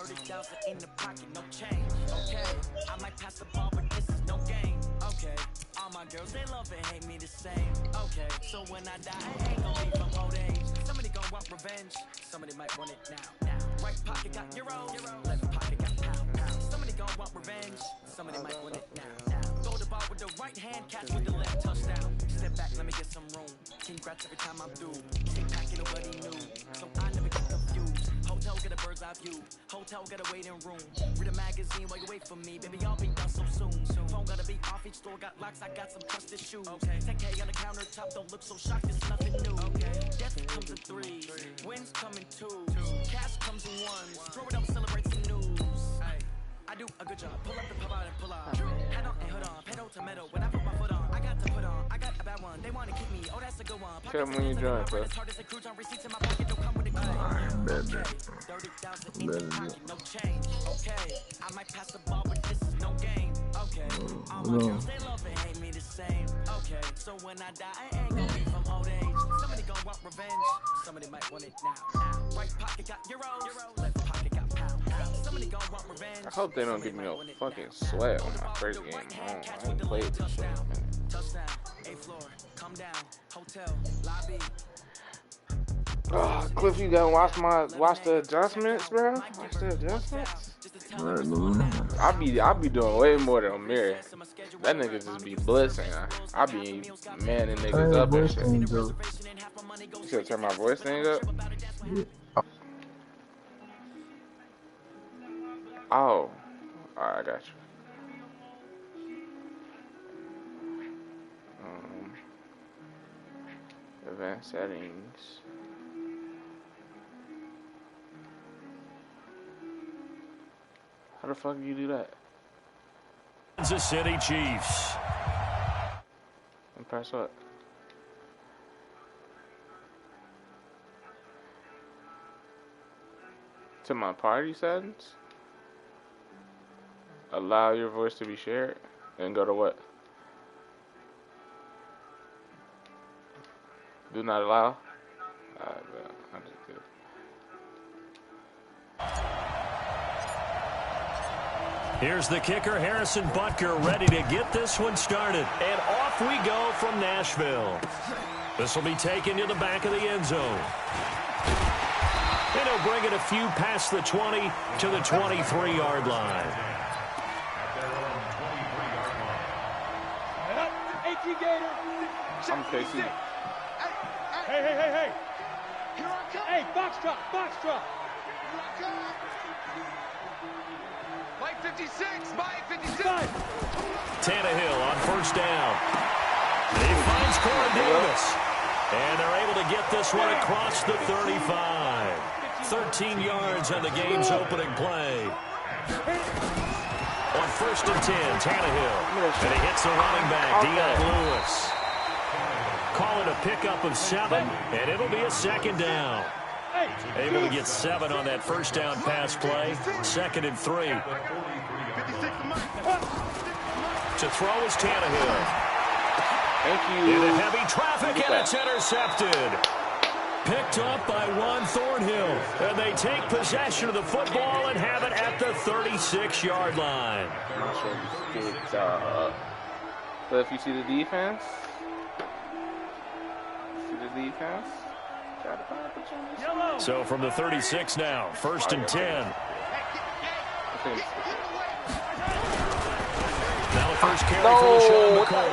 30,000 in the pocket, no change. Okay, I might pass the ball, but this is no game. Okay, all my girls, they love and hate me the same. Okay, so when I die, I ain't gonna be from old age. Somebody gon' want revenge, somebody might want it now. Right pocket got euros, left pocket got pound. Somebody gon' want revenge, somebody might want it now. Throw the ball with the right hand, catch with the left, touchdown. Step back, let me get some room. Congrats every time I'm through. Sit back, ain't nobody new, so I never get confused. Hotel get a bird's eye view, hotel get a waiting room. Read a magazine while you wait for me, baby, I'll be done so soon. Phone gotta be off, each store got locks, I got some trusted shoes. Okay, 10K on the countertop, don't look so shocked, it's nothing new. Okay, death comes in threes, wins come in twos, cash comes in ones. Throw it up, celebrate some news. I do a good job, pull up the pub out and pull out. Head on and hood on, pedal to metal, when I put my foot on, I got to put on, I got a bad one, they wanna keep me, oh that's a good one. Tell me when you join, bro. 30,000 in the pocket, no change. Okay, I might pass the ball, but this is no game. Okay, all my girls, they love and hate me the same. Okay, so when I die, I ain't gonna be from old age. Somebody gon' want revenge, somebody might want it now. Right pocket got euros, left pocket got pound. Somebody gon' want revenge. I hope they don't give me no fucking sweat on my first game. I ain't played this shit, man. Touchdown, A floor, come down, hotel, lobby. Oh, Cliff, you gotta watch the adjustments, bro. Watch the adjustments. I be doing way more than Amir. That nigga just be blitzing. I be manning niggas up and shit. You should turn my voice thing up. Oh, alright, I got you. Advanced settings. How the fuck do you do that? Kansas City Chiefs. And press what? To my party settings? Allow your voice to be shared. And go to what? Do not allow? Alright, I just did. Here's the kicker, Harrison Butker, ready to get this one started. And off we go from Nashville. This will be taken to the back of the end zone. And he'll bring it a few past the 20 to the 23-yard line. I'm Casey. Hey. Hey, box drop. Mike 56. Tannehill on first down. He finds Corey Davis. And they're able to get this one across the 35. 13 yards on the game's opening play. On first and 10, Tannehill. And he hits the running back, Dion Lewis. Call it a pickup of 7, and it'll be a second down. Able to get 7 on that first down pass play. 2nd and 3. To throw is Tannehill. Thank you. Into heavy traffic, and it's intercepted. Picked up by Juan Thornhill. And they take possession of the football and have it at the 36-yard line. So if you see the defense, So from the 36 now, 1st and 10. Now the first carry for LaShawn McCoy.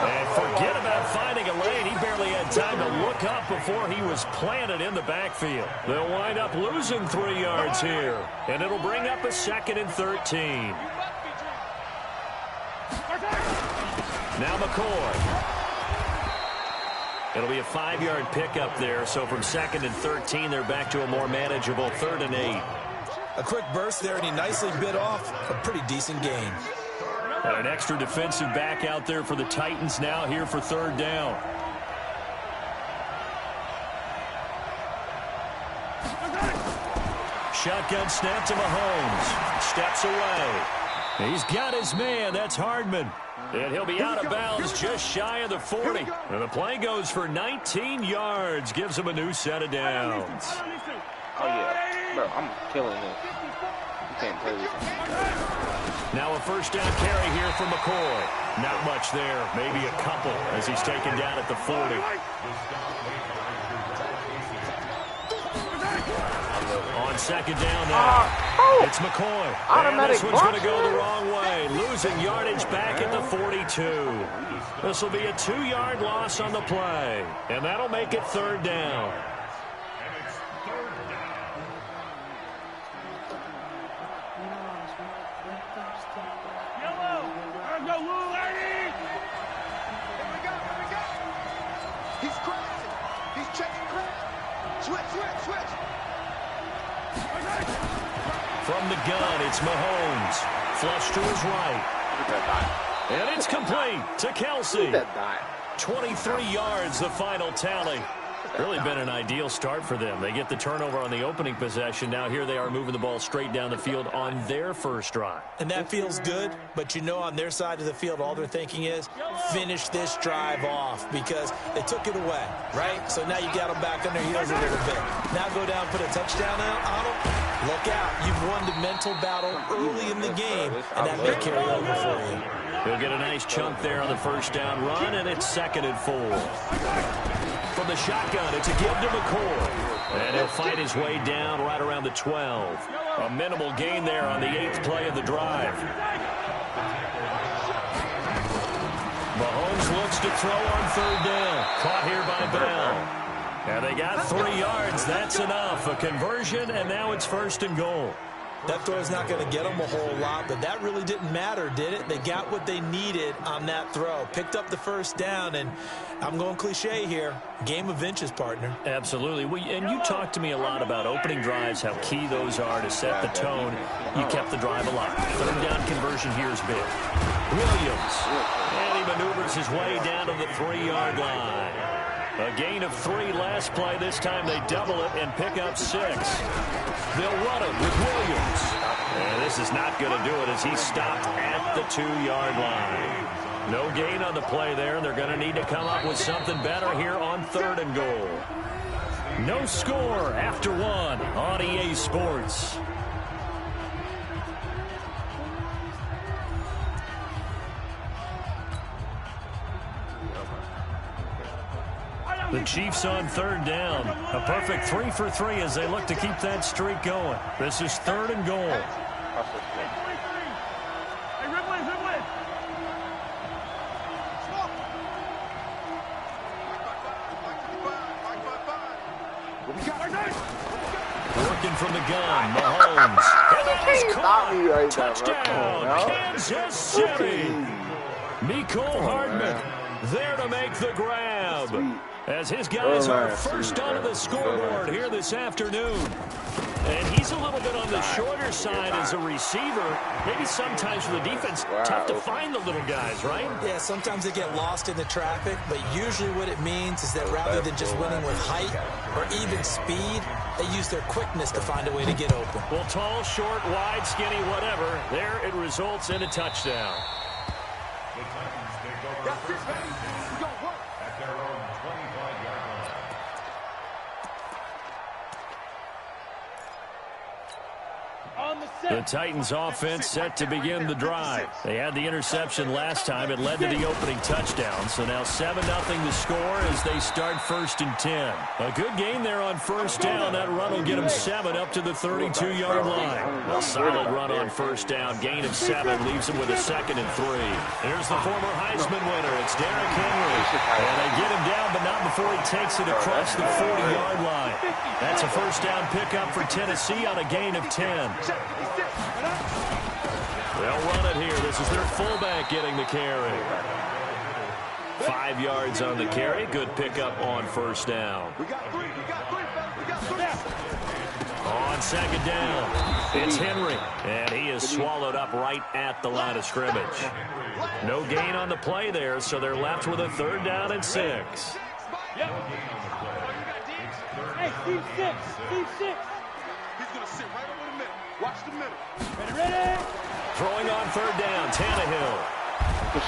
And forget about finding a lane. He barely had time to look up before he was planted in the backfield. They'll wind up losing 3 yards here. And it'll bring up a 2nd and 13. Now McCoy. It'll be a 5-yard pickup there. So from 2nd and 13, they're back to a more manageable 3rd and 8. A quick burst there, and he nicely bit off a pretty decent gain. And an extra defensive back out there for the Titans now here for 3rd down. Shotgun snap to Mahomes. Steps away. He's got his man. That's Hardman. And he'll be out of bounds just shy of the 40. And the play goes for 19 yards. Gives him a new set of downs. Oh, yeah. Bro, I'm killing it. can't play this. Now a first down carry here from McCoy. Not much there, maybe a couple as he's taken down at the 40. On second down now, it's McCoy. And this one's going to go the wrong way, losing yardage back at the 42. This will be a 2-yard loss on the play, and that'll make it third down. From the gun, it's Mahomes. Flush to his right. And it's complete to Kelsey. 23 yards, the final tally. Really been an ideal start for them. They get the turnover on the opening possession. Now here they are moving the ball straight down the field on their first drive. And that feels good, but you know on their side of the field, all they're thinking is finish this drive off because they took it away, right? So now you got them back on their heels a little bit. Now go down, put a touchdown on them. Look out. You've won the mental battle early in the game, and that may carry over for you. He'll get a nice chunk there on the first down run, and it's 2nd and 4. From the shotgun, it's a give to McCoy. And he'll fight his way down right around the 12. A minimal gain there on the 8th play of the drive. Mahomes looks to throw on third down. Caught here by Bell. And they got 3 yards. That's enough. A conversion, and now it's 1st and goal. That throw is not going to get them a whole lot, but that really didn't matter, did it? They got what they needed on that throw. Picked up the first down, and I'm going cliche here. Game of inches, partner. Absolutely. And you talked to me a lot about opening drives, how key those are to set the tone. You kept the drive alive. Third down conversion here is big. Williams. And he maneuvers his way down to the 3-yard line. A gain of 3 last play. This time they double it and pick up 6. They'll run it with Williams. And this is not going to do it as he's stopped at the 2-yard line. No gain on the play there, and they're going to need to come up with something better here on 3rd and goal. No score after 1 on EA Sports. The Chiefs on 3rd down. A perfect 3 for 3 as they look to keep that streak going. This is 3rd and goal. Working from the gun, Mahomes. And that is caught. Touchdown, Kansas City. Mecole Hardman there to make the grab. As his guys are first onto the scoreboard here this afternoon. And he's a little bit on the shorter side as a receiver. Maybe sometimes for the defense, tough to find the little guys, right? Yeah, sometimes they get lost in the traffic, but usually what it means is that rather than just winning with height or even speed, they use their quickness to find a way to get open. Well, tall, short, wide, skinny, whatever, there it results in a touchdown. The Titans offense set to begin the drive. They had the interception last time. It led to the opening touchdown. So now 7-0 the score as they start 1st and 10. A good gain there on first down. That run will get them 7 up to the 32-yard line. A solid run on first down. Gain of 7 leaves them with a 2nd and 3. Here's the former Heisman winner. It's Derrick Henry. And they get him down, but not before he takes it across the 40-yard line. That's a first down pickup for Tennessee on a gain of 10. They'll run it here. This is their fullback getting the carry. 5 yards on the carry. Good pickup on first down. On second down, it's Henry. And he is swallowed up right at the line of scrimmage. No gain on the play there, so they're left with a 3rd down and 6. Hey, Steve 6. Steve 6. He's going to sit right over the middle. Watch the middle. Ready? Throwing on 3rd down, Tannehill.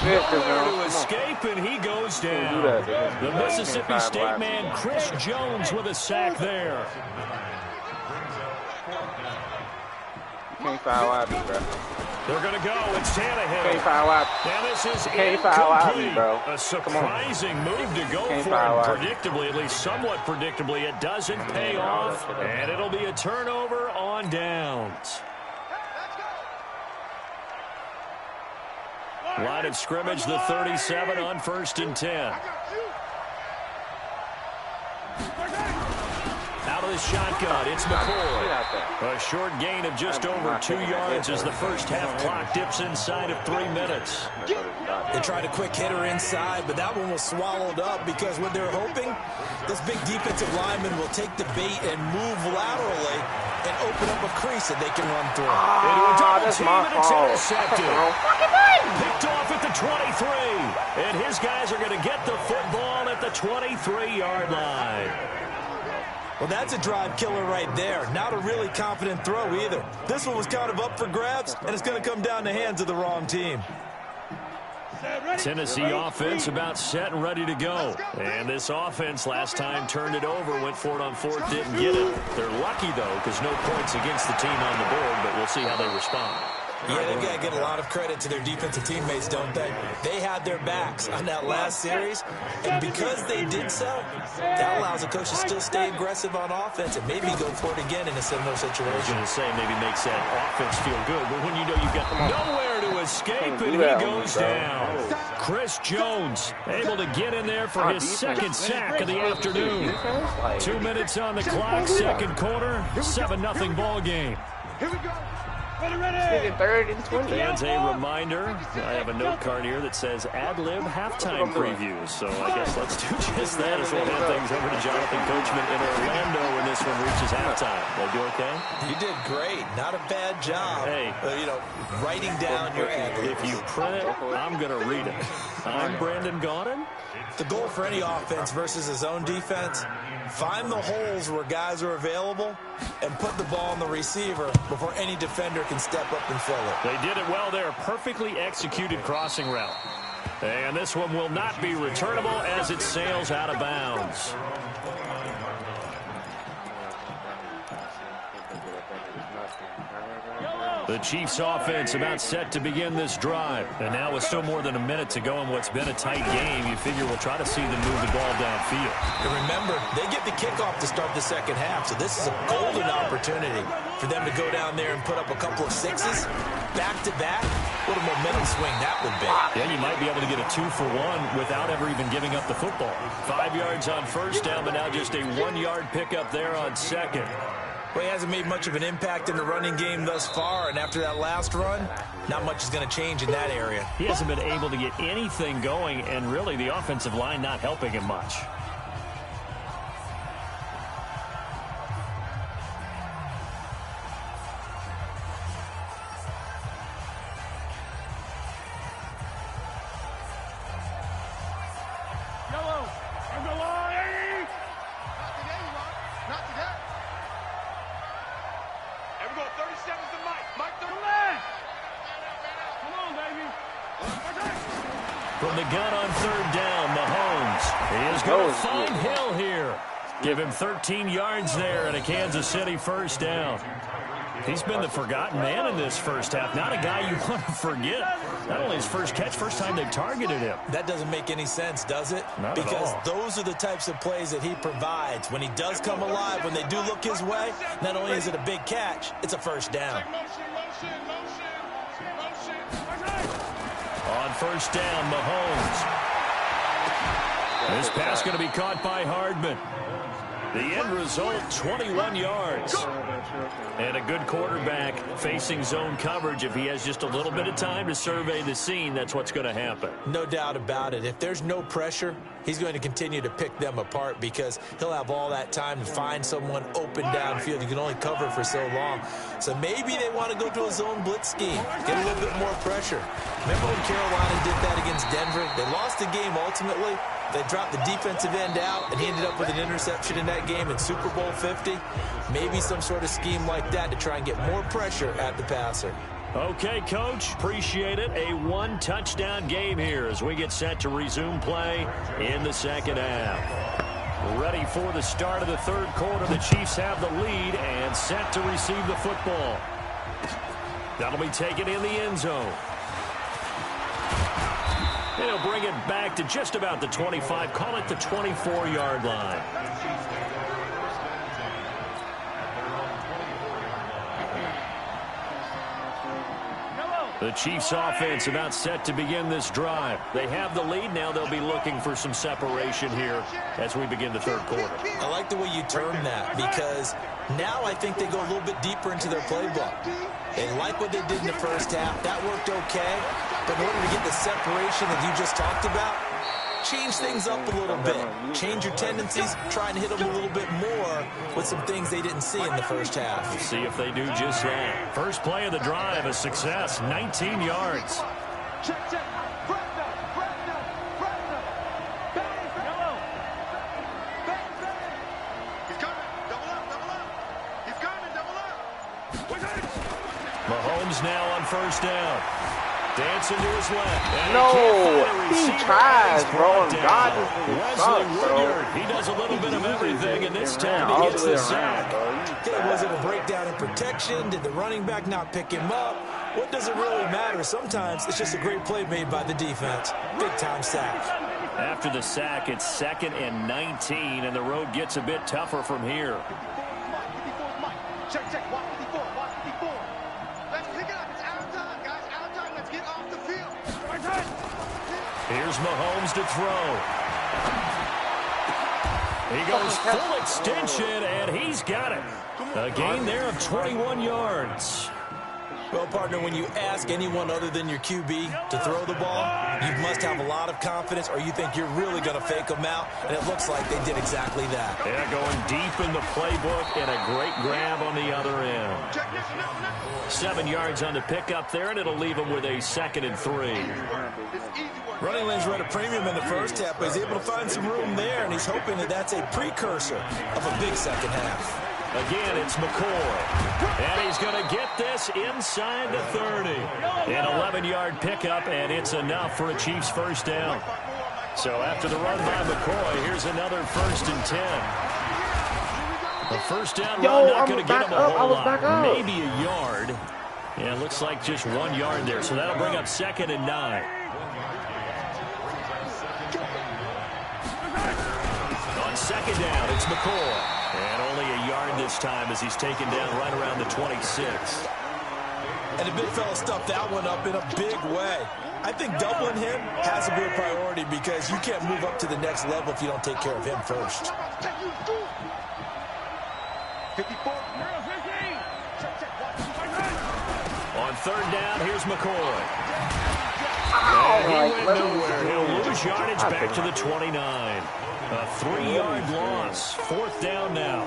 Nowhere to escape, and he goes down. The Mississippi State man, Chris Jones, with a sack there. Can't foul out me, bro. They're going to go. It's Tannehill. Can't foul out. And this is Can't foul out me, incomplete. bro. A surprising move to go Can't for foul it. out. Predictably, at least somewhat predictably, it doesn't pay off. And it'll be a turnover on downs. Line of scrimmage, the 37 on 1st and 10. Out of the shotgun, it's McCoy. A short gain of just over 2 yards as the first half clock dips inside of 3 minutes. They tried a quick hitter inside, but that one was swallowed up because what they're hoping, this big defensive lineman will take the bait and move laterally and open up a crease that they can run through. That's my fault. Picked off at the 23. And his guys are going to get the football at the 23-yard line. Well, that's a drive killer right there. Not a really confident throw either. This one was kind of up for grabs, and it's going to come down the hands of the wrong team. Tennessee offense about set and ready to go. And this offense last time turned it over, went for it on 4th, didn't get it. They're lucky, though, because no points against the team on the board, but we'll see how they respond. Yeah, they've got to get a lot of credit to their defensive teammates, don't they? They had their backs on that last series, and because they did so, that allows the coach to still stay aggressive on offense and maybe go for it again in a similar situation. I was going to say maybe makes that offense feel good, but when you know you've got nowhere to escape and he goes down. Chris Jones able to get in there for his second sack of the afternoon. 2 minutes on the clock, second quarter, 7-0 ball game. Here we go. Third and 20. Fans, a reminder, I have a note card here that says ad-lib halftime previews. So I guess let's do just that as we'll hand things over to Jonathan Coachman in Orlando when this one reaches halftime. Did I do okay? You did great. Not a bad job. Hey. Writing down your ad-libs. If you print it, I'm going to read it. I'm Brandon Gaudin. The goal for any offense versus his own defense, find the holes where guys are available and put the ball on the receiver before any defender can step up and fill it. They did it well there. Perfectly executed crossing route. And this one will not be returnable as it sails out of bounds. The Chiefs offense about set to begin this drive. And now with still more than a minute to go in what's been a tight game, you figure we'll try to see them move the ball downfield. And remember, they get the kickoff to start the second half, so this is a golden opportunity for them to go down there and put up a couple of sixes back-to-back. What a momentum swing that would be. Yeah, you might be able to get a 2-for-1 without ever even giving up the football. 5 yards on first down, but now just a 1-yard pickup there on second. Well, he hasn't made much of an impact in the running game thus far, and after that last run, not much is going to change in that area. He hasn't been able to get anything going, and really the offensive line not helping him much. From the gun on third down, Mahomes. He is going to find Hill here. Give him 13 yards there and a Kansas City first down. He's been the forgotten man in this first half. Not a guy you want to forget. Not only his first catch, first time they've targeted him. That doesn't make any sense, does it? Not because at all. Those are the types of plays that he provides. When he does come alive, when they do look his way, not only is it a big catch, it's a first down. On first down, Mahomes. This pass going to be caught by Hardman. The end result, 21 yards. And a good quarterback facing zone coverage. If he has just a little bit of time to survey the scene, that's what's going to happen. No doubt about it. If there's no pressure, he's going to continue to pick them apart because he'll have all that time to find someone open downfield. You can only cover for so long. So maybe they want to go to a zone blitz scheme, get a little bit more pressure. Remember when Carolina did that against Denver? They lost the game ultimately. They dropped the defensive end out, and he ended up with an interception in that game in Super Bowl 50. Maybe some sort of scheme like that to try and get more pressure at the passer. Okay, Coach. Appreciate it. A one-touchdown game here as we get set to resume play in the second half. Ready for the start of the third quarter. The Chiefs have the lead and set to receive the football. That'll be taken in the end zone. And he'll bring it back to just about the 25. Call it the 24-yard line. The Chiefs offense about set to begin this drive. They have the lead now. They'll be looking for some separation here as we begin the third quarter. I like the way you term that, because now I think they go a little bit deeper into their playbook. They like what they did in the first half. That worked okay. But in order to get the separation that you just talked about, change things up a little bit. Change your tendencies. Try and hit them a little bit more with some things they didn't see in the first half. We'll see if they do just that. First play of the drive, a success, 19 yards. Check, check. Mahomes now on first down. Dancing to his left. No, he tries, bro. God, Wesley Woodyard. He does a little bit of everything, and this time he gets the sack. Was it a breakdown in protection? Did the running back not pick him up? What does it really matter? Sometimes it's just a great play made by the defense. Big-time sack. After the sack, it's 2nd and 19, and the road gets a bit tougher from here. Check, check. Watch 54. Watch 54. Let's pick it up. It's out of time, guys. Out of time. Let's get off the field. Here's Mahomes to throw. He goes full extension, and he's got it. A gain there of 21 yards. Well, partner, when you ask anyone other than your QB to throw the ball, you must have a lot of confidence, or you think you're really going to fake them out, and it looks like they did exactly that. Yeah, going deep in the playbook, and a great grab on the other end. 7 yards on the pickup there, and it'll leave him with a 2nd and 3. Running lanes were at a premium in the first half, but he's able to find some room there, and he's hoping that that's a precursor of a big second half. Again, it's McCoy. And he's going to get this inside the 30. An 11-yard pickup, and it's enough for a Chiefs first down. So after the run by McCoy, here's another 1st and 10. A first down run, not going to get him a whole lot. Maybe a yard. Yeah, it looks like just 1 yard there. So that'll bring up 2nd and 9. On 2nd down, it's McCoy. And only a yard this time as he's taken down right around the 26. And the big fella stuffed that one up in a big way. I think doubling him has to be a priority because you can't move up to the next level if you don't take care of him first. 54. On 3rd down, here's McCoy. And he went nowhere. He'll lose yardage back to the 29. A 3-yard loss. 4th down now.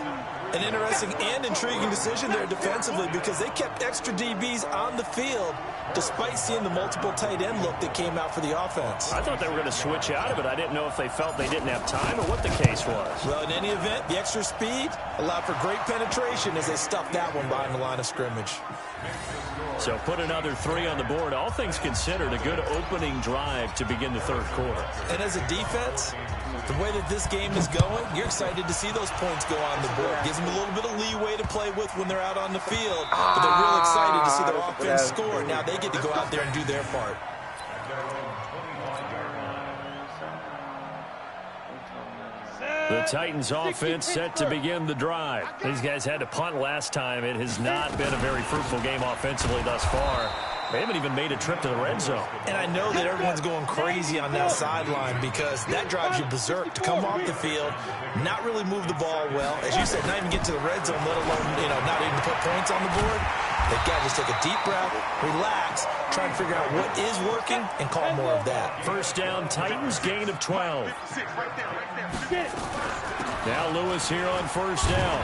An interesting and intriguing decision there defensively because they kept extra DBs on the field despite seeing the multiple tight end look that came out for the offense. I thought they were going to switch out of it. I didn't know if they felt they didn't have time or what the case was. Well, in any event, the extra speed allowed for great penetration as they stuffed that one behind the line of scrimmage. So put another 3 on the board. All things considered, a good opening drive to begin the third quarter. And as a defense, the way that this game is going, you're excited to see those points go on the board. Gives them a little bit of leeway to play with when they're out on the field. But they're real excited to see their offense score. Now they get to go out there and do their part. The Titans offense set to begin the drive. These guys had to punt last time. It has not been a very fruitful game offensively thus far. They haven't even made a trip to the red zone. And I know that everyone's going crazy on that sideline because that drives you berserk to come off the field, not really move the ball well. As you said, not even get to the red zone, let alone, not even put points on the board. They've got to just take a deep breath, relax, try and figure out what is working, and call more of that. First down, Titans, gain of 12. Now Lewis here on first down.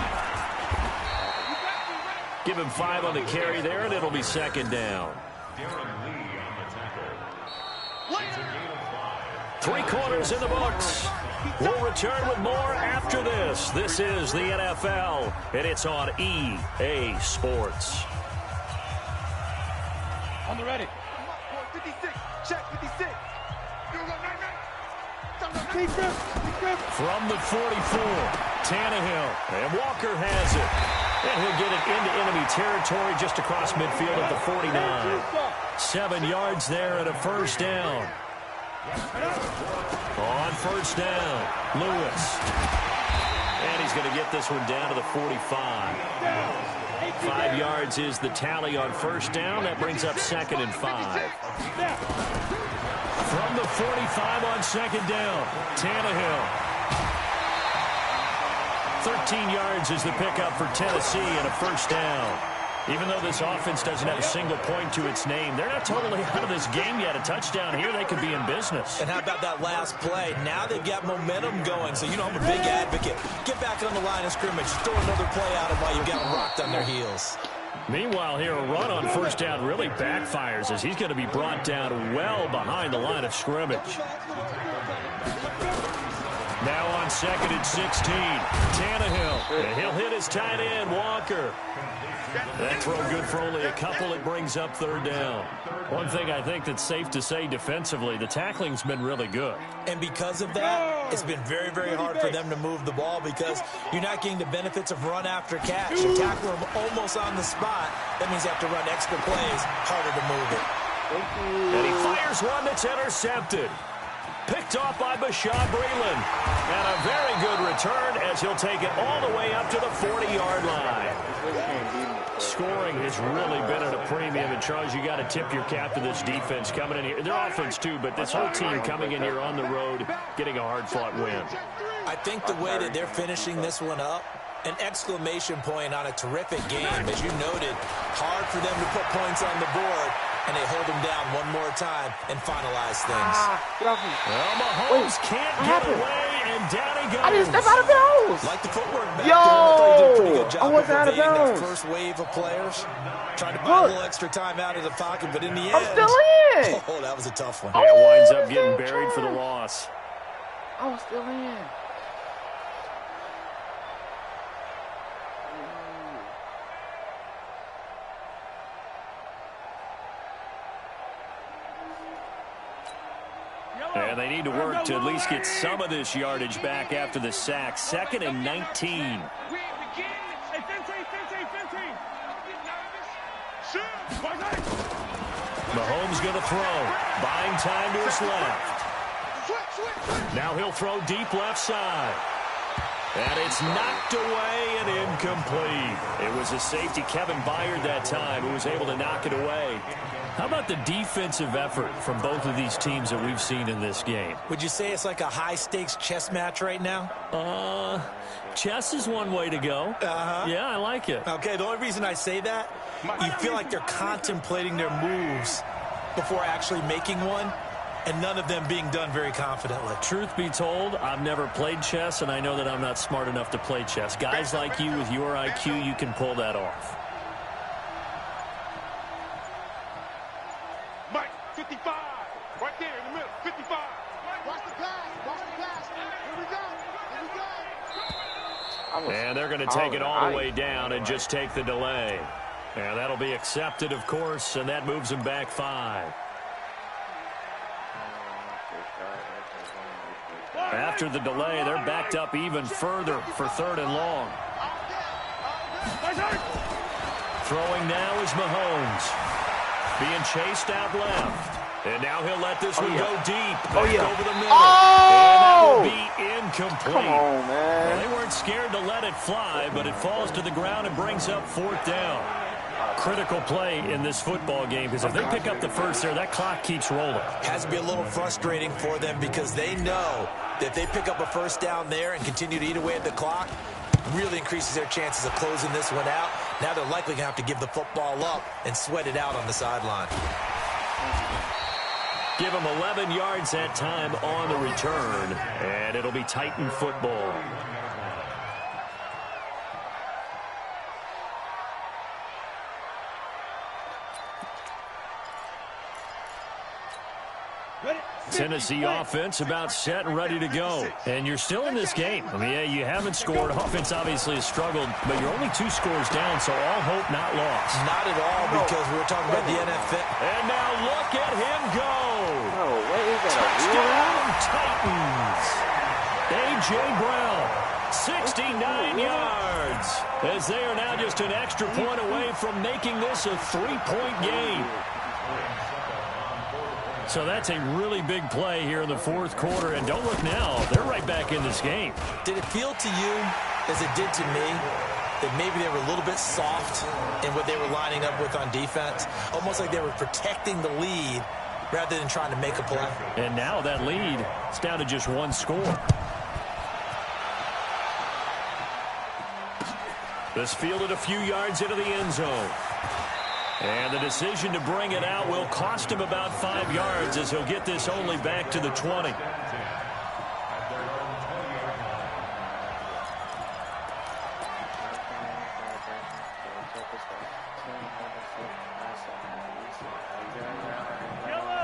Give him 5 on the carry there, and it'll be 2nd down. 3 quarters in the books. We'll return with more after this. This is the NFL, and it's on EA Sports. On the ready. 56. Check 56. From the 44, Tannehill, and Walker has it. And he'll get it into enemy territory just across midfield at the 49. 7 yards there and a first down. On first down, Lewis. And he's going to get this one down to the 45. 5 yards is the tally on first down. That brings up 2nd and 5. From the 45 on 2nd down, Tannehill. 13 yards is the pickup for Tennessee and a first down. Even though this offense doesn't have a single point to its name, they're not totally out of this game yet. A touchdown here, they could be in business. And how about that last play? Now they've got momentum going. So, you know, I'm a big advocate. Get back on the line of scrimmage. Throw another play out of while you've got them rocked on their heels. Meanwhile, here, a run on first down really backfires as he's going to be brought down well behind the line of scrimmage. Now on 2nd and 16, Tannehill. And he'll hit his tight end, Walker. That throw good for only a couple. It brings up 3rd down. One thing I think that's safe to say defensively, the tackling's been really good. And because of that, it's been very, very hard for them to move the ball because you're not getting the benefits of run after catch. You tackle them almost on the spot. That means you have to run extra plays, harder to move it. And he fires one that's intercepted. Picked off by Bashaud Breeland. And a very good return as he'll take it all the way up to the 40-yard line. Scoring has really been at a premium. And, Charles, you got to tip your cap to this defense coming in here. Their offense, too, but this whole team coming in here on the road, getting a hard-fought win. I think the way that they're finishing this one up, an exclamation point on a terrific game. As you noted, hard for them to put points on the board. And they hold them down one more time and finalize things. Well, Mahomes can't get away, and down he goes. I didn't step out of bounds. Like the footwork back Yo! there. I thought he did a pretty good job I was out of evading bounds. that first wave of players. Tried to buy a little extra time out of the pocket, but in the end. I'm still in. Oh, that was a tough one. And it winds up getting buried for the loss. I was still in. And they need to work to at least get some of this yardage back after the sack. 2nd and 19. Mahomes going to throw. Buying time to his left. Now he'll throw deep left side. And it's knocked away and incomplete. It was a safety, Kevin Byard, that time, who was able to knock it away. How about the defensive effort from both of these teams that we've seen in this game? Would you say it's like a high-stakes chess match right now? Chess is one way to go. Yeah, I like it. Okay, the only reason I say that, you feel like they're contemplating their moves before actually making one, and none of them being done very confidently. Truth be told, I've never played chess, and I know that I'm not smart enough to play chess. Guys like you with your IQ, you can pull that off. Mike, 55. Right there in the middle, 55. Watch the pass. Watch the pass. Here we go. Here we go. And they're going to take it all the way down and just take the delay. And that'll be accepted, of course, and that moves them back 5. After the delay, they're backed up even further for 3rd and long. Throwing now is Mahomes. Being chased out left. And now he'll let this one go deep. Back over the middle. And that will be incomplete. Come on, man. Well, they weren't scared to let it fly, but it falls to the ground and brings up 4th down. Critical play in this football game, because if they pick up the first there, that clock keeps rolling. Has to be a little frustrating for them because they know that if they pick up a first down there and continue to eat away at the clock, really increases their chances of closing this one out. Now they're likely going to have to give the football up and sweat it out on the sideline. Give them 11 yards that time on the return, and it'll be Titan football. Tennessee offense about set and ready to go. And you're still in this game. I mean, yeah, you haven't scored. Offense obviously has struggled, but you're only 2 scores down, so all hope not lost. Not at all, because we were talking about the NFL. And now look at him go. Oh, what is that? Touchdown Titans. A.J. Brown 69 yards, as they are now just an extra point away from making this a 3-point game. So that's a really big play here in the fourth quarter. And don't look now, they're right back in this game. Did it feel to you, as it did to me, that maybe they were a little bit soft in what they were lining up with on defense? Almost like they were protecting the lead rather than trying to make a play. And now that lead is down to just one score. This fielded a few yards into the end zone. And the decision to bring it out will cost him about 5 yards, as he'll get this only back to the 20.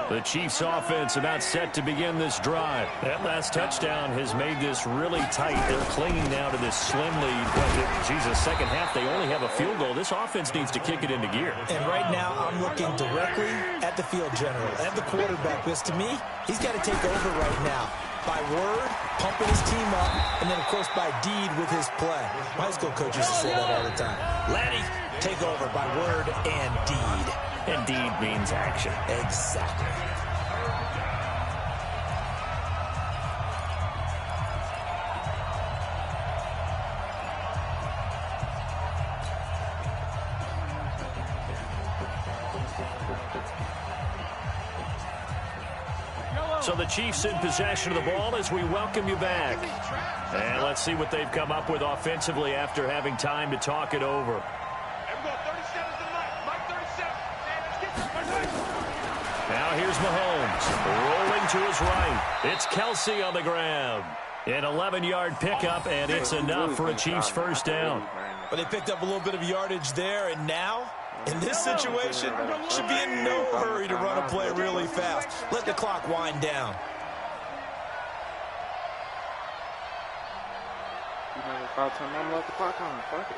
The Chiefs offense about set to begin this drive. That last touchdown has made this really tight. They're clinging now to this slim lead. But, Jesus, second half, they only have a field goal. This offense needs to kick it into gear. And right now, I'm looking directly at the field general, at the quarterback. Because to me, he's got to take over right now. By word, pumping his team up, and then, of course, by deed with his play. My high school coach used to say that all the time. Laddie, take over by word and deed. And deed means action. Exactly. So the Chiefs in possession of the ball as we welcome you back. And let's see what they've come up with offensively after having time to talk it over. Now here's Mahomes, rolling to his right. It's Kelce on the ground. An 11-yard pickup, and it's enough for a Chiefs first down. But they picked up a little bit of yardage there, and now, in this situation, should be in no hurry to run a play really fast. Let the clock wind down. About time I'm let the clock on. Fuck it.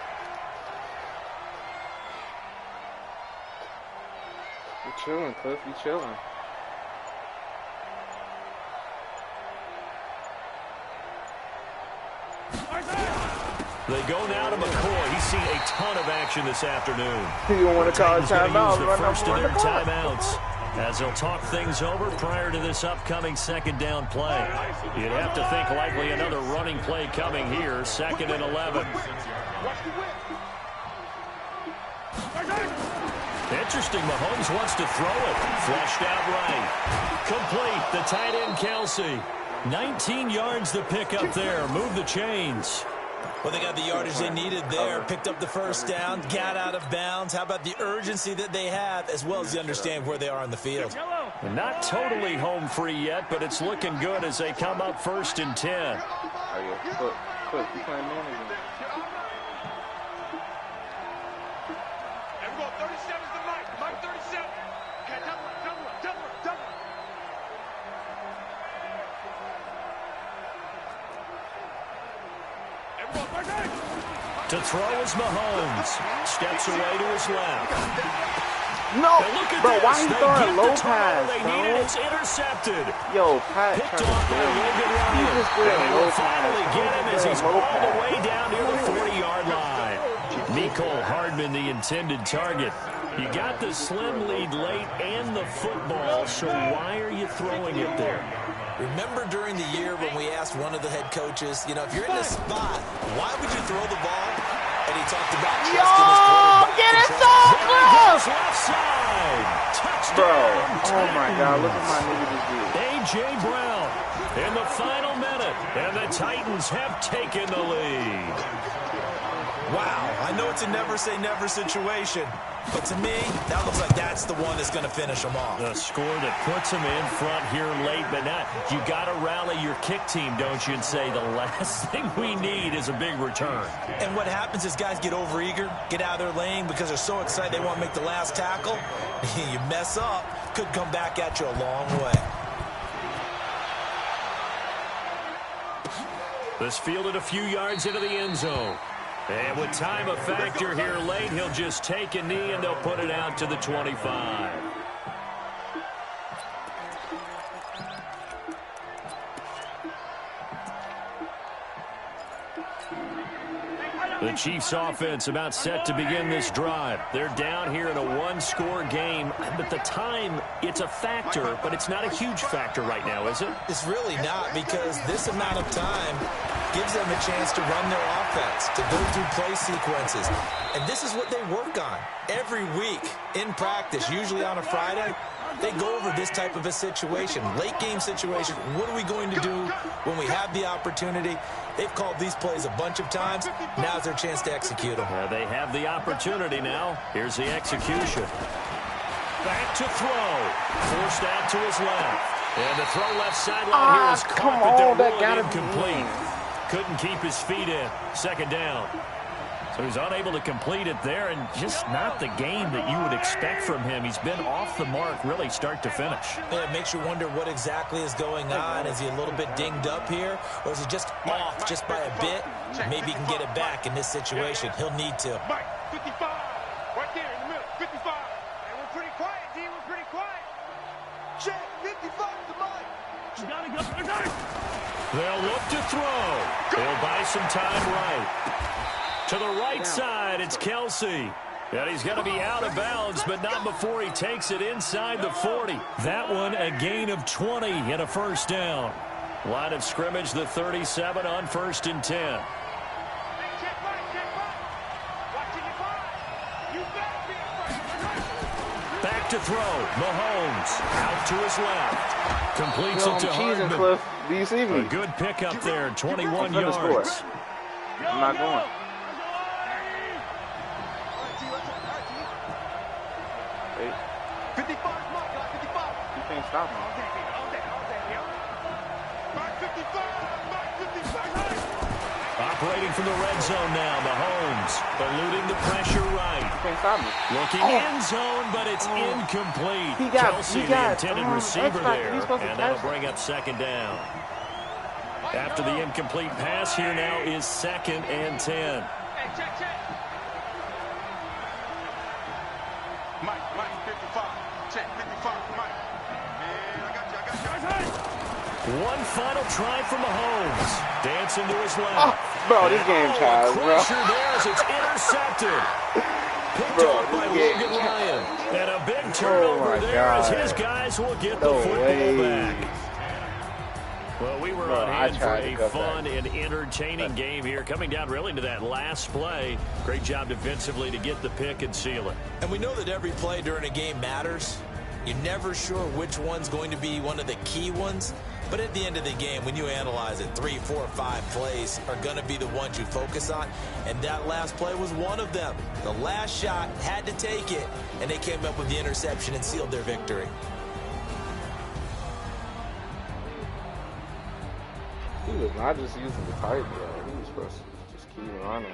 You chilling, Cliff. You chilling. They go now to McCoy. He's seen a ton of action this afternoon. You don't want to call a timeout. The first of their timeouts, as they'll talk things over prior to this upcoming second down play. You'd have to think likely another running play coming here, 2nd and 11. Interesting, Mahomes wants to throw it. Fleshed out right. Complete, the tight end Kelce. 19 yards the pick up there. Move the chains. Well, they got the yardage they needed there. Picked up the first down. Got out of bounds. How about the urgency that they have, as well as the understand where they are on the field? Not totally home free yet, but it's looking good as they come up 1st and 10. Quick, you playing man again. To throw is Mahomes. Steps away to his left. No, bro, this. why he throwing a low the pass, they bro? need it. It's intercepted. Yo, Pat Picked off by Logan Ryan. And will finally get him as he's all the way down near the 40-yard line. Mecole Hardman, the intended target. You got the slim lead late and the football, so why are you throwing it there? Remember during the year when we asked one of the head coaches, you know, if you're in this spot, why would you throw the ball? And he talked about trusting his quarterback. Get it so close! Left side. Touchdown. Bro, oh my God, look at my nigga this dude. A.J. Brown in the final minute, and the Titans have taken the lead. Wow, I know it's a never-say-never situation, but to me, that looks like that's the one that's going to finish them off. The score that puts them in front here late, but not. You got to rally your kick team, don't you, and say the last thing we need is a big return. And what happens is guys get overeager, get out of their lane because they're so excited they want to make the last tackle. You mess up, could come back at you a long way. This fielded a few yards into the end zone. And with time a factor here late, he'll just take a knee and they'll put it out to the 25. The Chiefs offense about set to begin this drive. They're down here in a one-score game, but the time, it's a factor, but it's not a huge factor right now, is it? It's really not, because this amount of time gives them a chance to run their offense, to go through play sequences. And this is what they work on every week in practice, usually on a Friday. They go over this type of a situation, late game situation. What are we going to do when we have the opportunity? They've called these plays a bunch of times. Now's their chance to execute them. They have the opportunity now. Here's the execution. Back to throw. Forced out to his left. And the throw left sideline here is caught, but they're really incomplete. Couldn't keep his feet in. Second down. So he's unable to complete it there, and just not the game that you would expect from him. He's been off the mark really start to finish. Yeah, it makes you wonder what exactly is going on. Is he a little bit dinged up here, or is he just off just by a bit? Maybe he can get it back in this situation. He'll need to. Mike, 55, right there in the middle, 55. And we're pretty quiet, D. We're pretty quiet. Check, 55 to Mike. You gotta go. I got it. They'll look to throw. They'll buy some time right. To the right side, it's Kelsey. And he's going to be out of bounds, but not before he takes it inside the 40. That one, a gain of 20 and a first down. Line of scrimmage, the 37 on 1st and 10. Back to throw. Mahomes out to his left. Completes it to Hardman. Do you see me? A good pickup there, 21 yards. I'm not going. Stop him. Operating from the red zone now, Mahomes eluding the pressure right. Can't stop me. Looking end zone, but it's incomplete. Kelsey, the intended receiver there, and that'll bring up second down. After the incomplete pass, here now is 2nd and 10. Hey, check. Mike, 55. Check, 55, Mike. One final try from Mahomes. Dancing to his left. Bro, this game's trash, bro. Pressure there as it's intercepted. Picked off by Logan Ryan. And a big turnover there as his guys will get the football back. Well, we were on hand for a fun and entertaining game here. Coming down really to that last play. Great job defensively to get the pick and seal it. And we know that every play during a game matters. You're never sure which one's going to be one of the key ones. But at the end of the game, when you analyze it, 3, 4, 5 plays are going to be the ones you focus on. And that last play was one of them. The last shot had to take it, and they came up with the interception and sealed their victory. He was not just using the tight end. He was supposed to just keep running.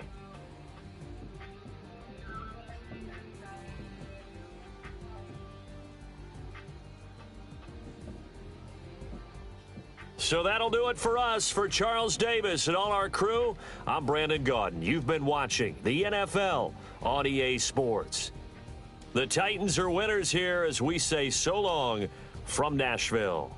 So that'll do it for us. For Charles Davis and all our crew, I'm Brandon Gaudin. You've been watching the NFL on EA Sports. The Titans are winners here as we say so long from Nashville.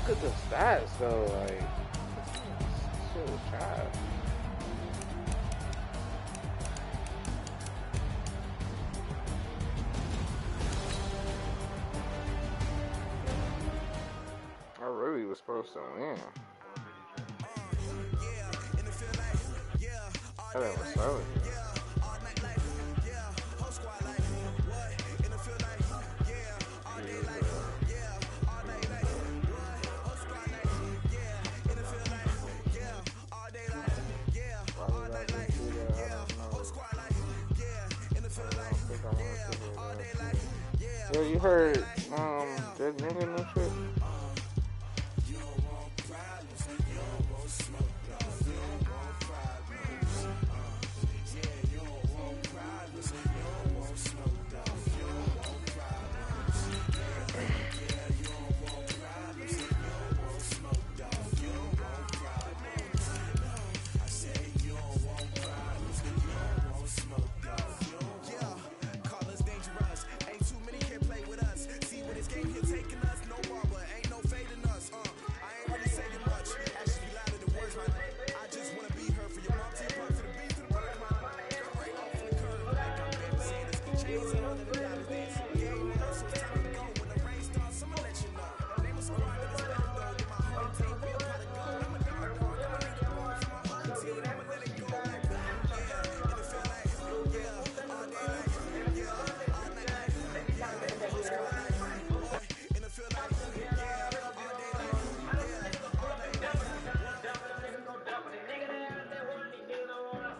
Look at the stats though, like shit was trash. I really was supposed to win. That was solid. Yo, you heard Jed Nigga no shit?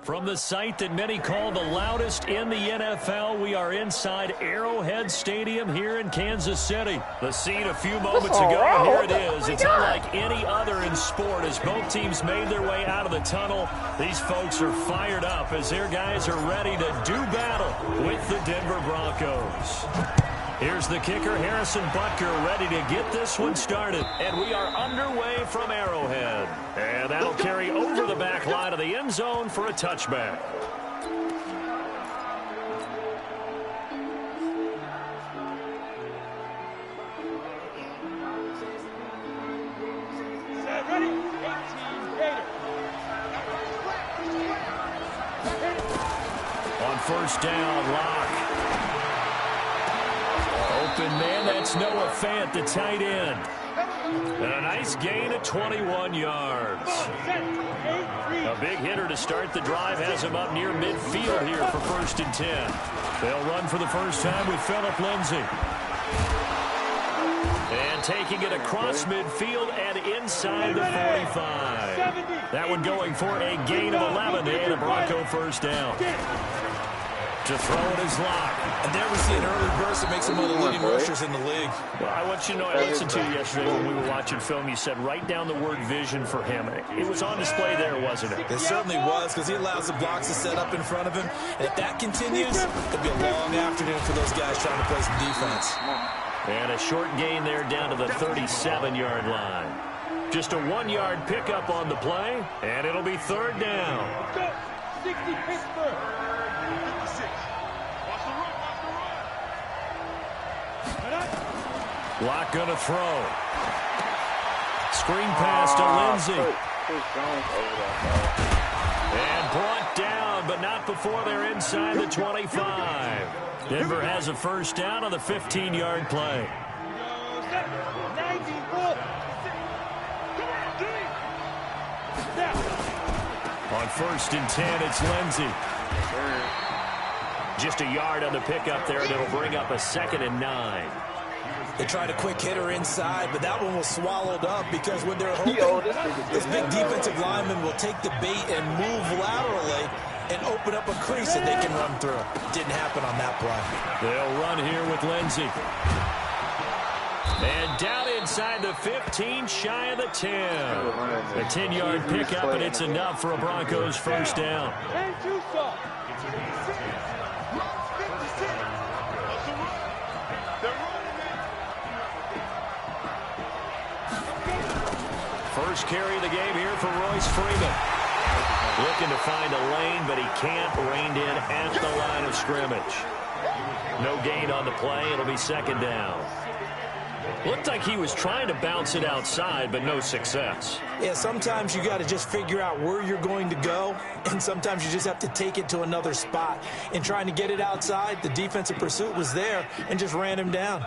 From the site that many call the loudest in the NFL, we are inside Arrowhead Stadium here in Kansas City. The scene a few moments ago, and here it is. It's unlike any other in sport as both teams made their way out of the tunnel. These folks are fired up as their guys are ready to do battle with the Denver Broncos. Here's the kicker, Harrison Butker, ready to get this one started. And we are underway from Arrowhead. And that'll carry over the back line of the end zone for a touchback. On first down, Locke. Open man, that's Noah Fant, the tight end. And a nice gain of 21 yards. A big hitter to start the drive has him up near midfield here for 1st and 10. They'll run for the first time with Phillip Lindsay. And taking it across midfield and inside the 45. That one going for a gain of 11 and a Bronco first down. To throw it is Locke. And there we see an early burst that makes him one of the leading rushers in the league. Well, I want you to know, I listened to you yesterday when we were watching film. You said write down the word vision for him. It was on display there, wasn't it? It certainly was, because he allows the blocks to set up in front of him. And if that continues, it'll be a long afternoon for those guys trying to play some defense. And a short gain there down to the 37-yard line. Just a 1-yard pickup on the play, and it'll be 3rd down. 60 Pittsburgh. Locke gonna throw. Screen pass to Lindsay. And brought down, but not before they're inside the 25. Denver has a first down on the 15-yard play. On 1st and 10, it's Lindsay. Just a yard on the pickup there, and it'll bring up a 2nd and 9. They tried a quick hitter inside, but that one was swallowed up because when they're hoping this big defensive lineman will take the bait and move laterally and open up a crease that they can run through. Didn't happen on that play. They'll run here with Lindsay. And down inside the 15, shy of the 10. A 10-yard pickup, and it's enough for a Broncos first down. First carry of the game here for Royce Freeman. Looking to find a lane, but he can't. Reined in at the line of scrimmage. No gain on the play. It'll be 2nd down. Looked like he was trying to bounce it outside, but no success. Yeah, sometimes you got to just figure out where you're going to go, and sometimes you just have to take it to another spot. In trying to get it outside, the defensive pursuit was there and just ran him down.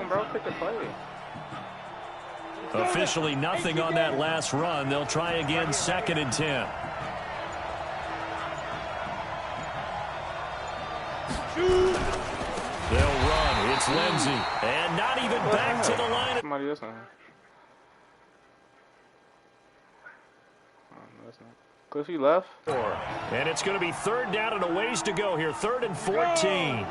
Bro, pick a play. Officially nothing on that last run. They'll try again, 2nd and 10. They'll run. It's Lindsay. And not even back to the line. Somebody else on. Cliffy left. And it's going to be 3rd down and a ways to go here. 3rd and 14.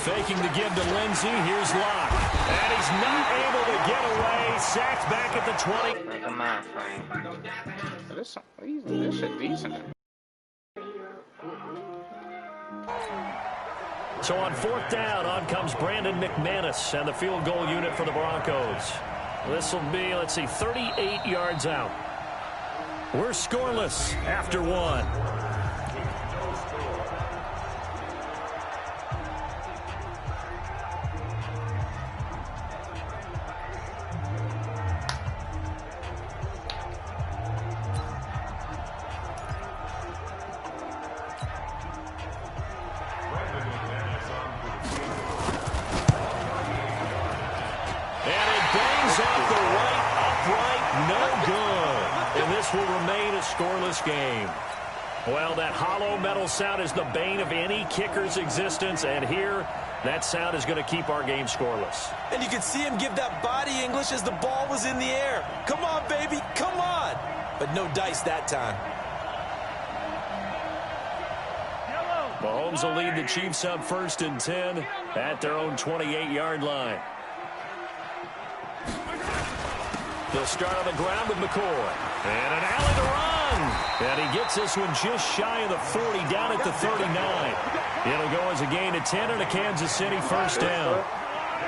Faking the give to Lindsey. Here's Locke. And he's not able to get away. Sacked back at the 20. Come on, Frank. This shit decent. So on 4th down, on comes Brandon McManus and the field goal unit for the Broncos. This will be, let's see, 38 yards out. We're scoreless after 1. Game. Well, that hollow metal sound is the bane of any kicker's existence, and here that sound is going to keep our game scoreless. And you can see him give that body English as the ball was in the air. Come on, baby, come on. But no dice that time. Mahomes will lead the Chiefs up 1st and 10 at their own 28-yard line. They'll start on the ground with McCoy. And an alley to run. And he gets this one just shy of the 40, down at the 39. It'll go as a gain of 10 and a Kansas City 1st down.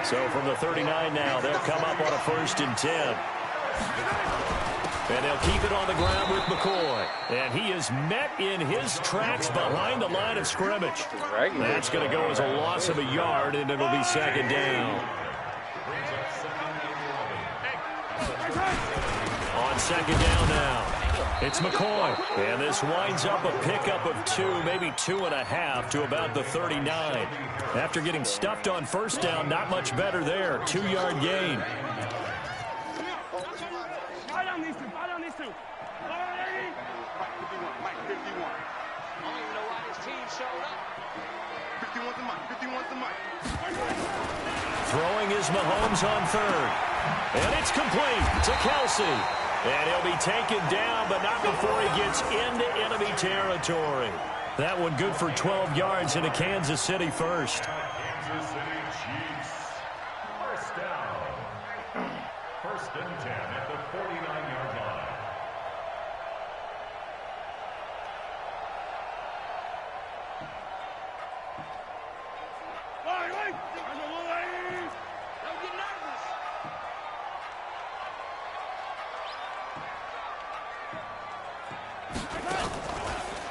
So from the 39 now, they'll come up on a 1st and 10. And they'll keep it on the ground with McCoy. And he is met in his tracks behind the line of scrimmage. That's going to go as a loss of a yard, and it'll be 2nd down. On 2nd down now, it's McCoy. And this winds up a pickup of 2, maybe 2.5 to about the 39. After getting stuffed on 1st down, not much better there. 2-yard gain. Throwing is Mahomes on 3rd. And it's complete to Kelsey. And he'll be taken down, but not before he gets into enemy territory. That one good for 12 yards into Kansas City 1st. Kansas City Chiefs. 1st down. 1st and 10 at the 49-yard line.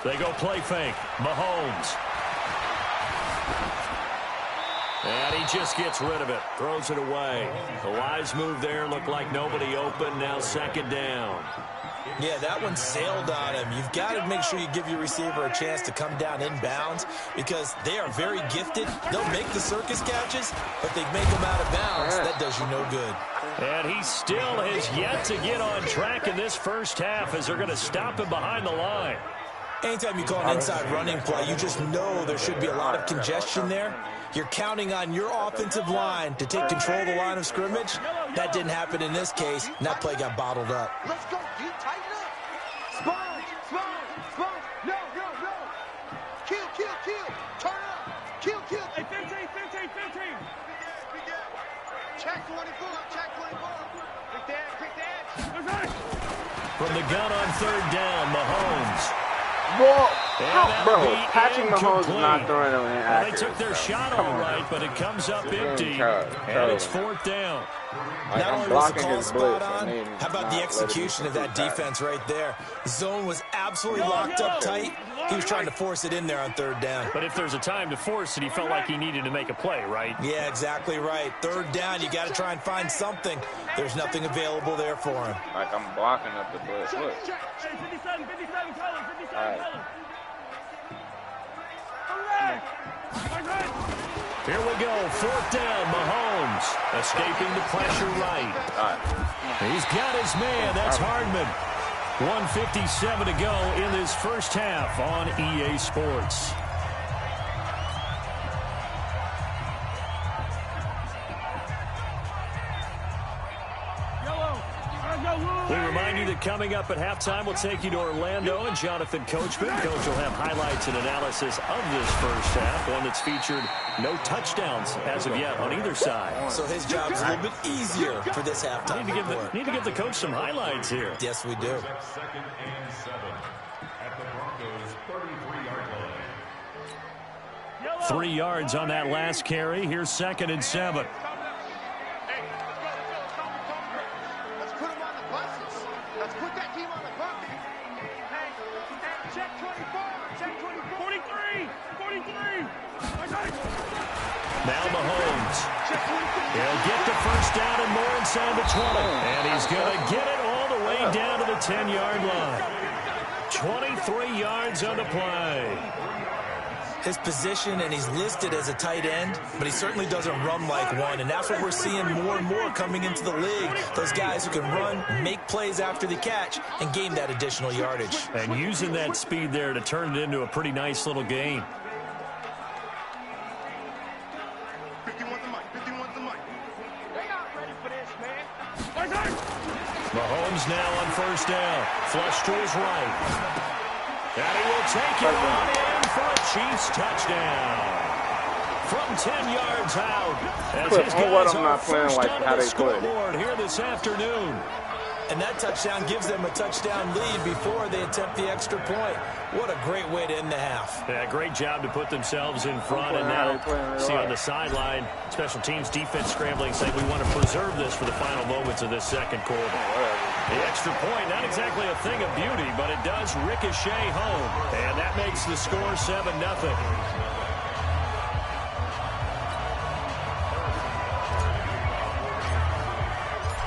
They go play fake. Mahomes. And he just gets rid of it. Throws it away. A wise move there. Looked like nobody open. Now 2nd down. Yeah, that one sailed on him. You've got to make sure you give your receiver a chance to come down inbounds because they are very gifted. They'll make the circus catches, but they make them out of bounds. That does you no good. And he still has yet to get on track in this 1st half as they're going to stop him behind the line. Anytime you call an inside running play, you just know there should be a lot of congestion there. You're counting on your offensive line to take control of the line of scrimmage. That didn't happen in this case, and that play got bottled up. Let's go, you tighten up. Sponge, sponge, sponge. No, no, no. Kill, kill, kill. Turn up. Kill, kill. Hey, 15. Check 24, check 24. Quick dance. From the gun on 3rd down, Mahomes. Bro, Patrick Mahomes is not throwing them in accurate. They took their shot all right, but it comes up empty, and it's 4th down. Not only was the call spot on, how about the execution of that defense right there? The zone was absolutely locked up tight. He was trying to force it in there on 3rd down. But if there's a time to force it, he felt like he needed to make a play, right? Yeah, exactly right. 3rd down, you got to try and find something. There's nothing available there for him. Like I'm blocking up the blitz. Look. 57, color, 57, All right. color. Here we go, 4th down, Mahomes, escaping the pressure right. He's got his man, that's Hardman. 1:57 to go in this 1st half on EA Sports. remind you that coming up at halftime, we'll take you to Orlando and Jonathan Coachman. Coach will have highlights and analysis of this first half, one that's featured no touchdowns as of yet on either side. So his job is a little bit easier for this halftime. Need to give the coach some highlights here. Yes, we do. 2nd and 7 at the Broncos' 33-yard line. 3 yards on that last carry. Here's 2nd and 7. Let's put him on the buses. Let's put that team on the bus. Hey, check 24. Check 24. 43. 43. Now Mahomes. He'll get the first down and more inside the 20. And he's going to get it all the way down to the 10-yard line. 23 yards on the play. His position, and he's listed as a tight end, but he certainly doesn't run like one, and that's what we're seeing more and more coming into the league. Those guys who can run, make plays after the catch, and gain that additional yardage. And using that speed there to turn it into a pretty nice little game. 51 the mic. 51 the mic. They not ready for this, man. Mahomes now on first down. Flush to his right. And he will take it on in for a Chiefs touchdown. From 10 yards out. As his guys are first down to the scoreboard here this afternoon. And that touchdown gives them a touchdown lead before they attempt the extra point. What a great way to end the half. Yeah, great job to put themselves in front. And now, see on the sideline, special teams defense scrambling, saying we want to preserve this for the final moments of this second quarter. The extra point, not exactly a thing of beauty, but it does ricochet home. And that makes the score 7-0.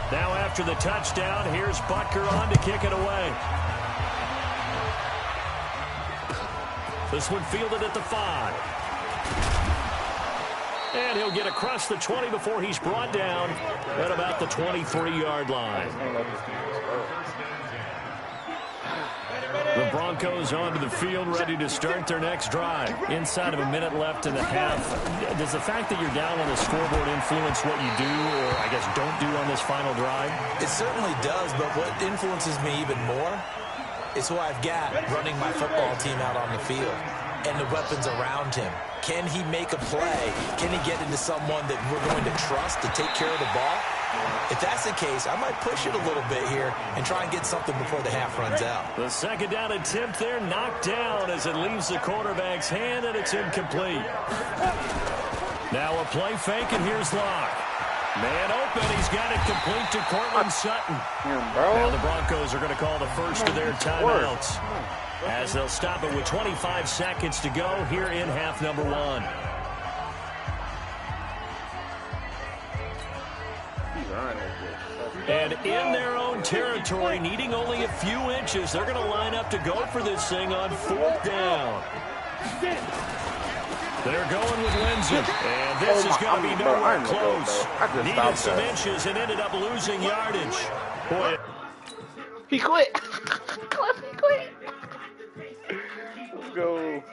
Now after the touchdown, here's Butker on to kick it away. This one fielded at the 5. And he'll get across the 20 before he's brought down at about the 23-yard line. The Broncos onto the field, ready to start their next drive. Inside of a minute left in the half. Does the fact that you're down on the scoreboard influence what you do, or I guess don't do on this final drive? It certainly does, but what influences me even more is who I've got running my football team out on the field and the weapons around him. Can he make a play? Can he get into someone that we're going to trust to take care of the ball? If that's the case, I might push it a little bit here and try and get something before the half runs out. The second down attempt there knocked down as it leaves the quarterback's hand, and it's incomplete. Now a play fake, and here's Locke. Man open, he's got it complete to Cortland Sutton. Now the Broncos are going to call the first of their timeouts, as they'll stop it with 25 seconds to go here in half number 1. And in their own territory, needing only a few inches, they're going to line up to go for this thing on 4th down. They're going with Lindsay, and this is going to be nowhere close. Needed some inches and ended up losing yardage. Boy, he quit. He quit. Let's go.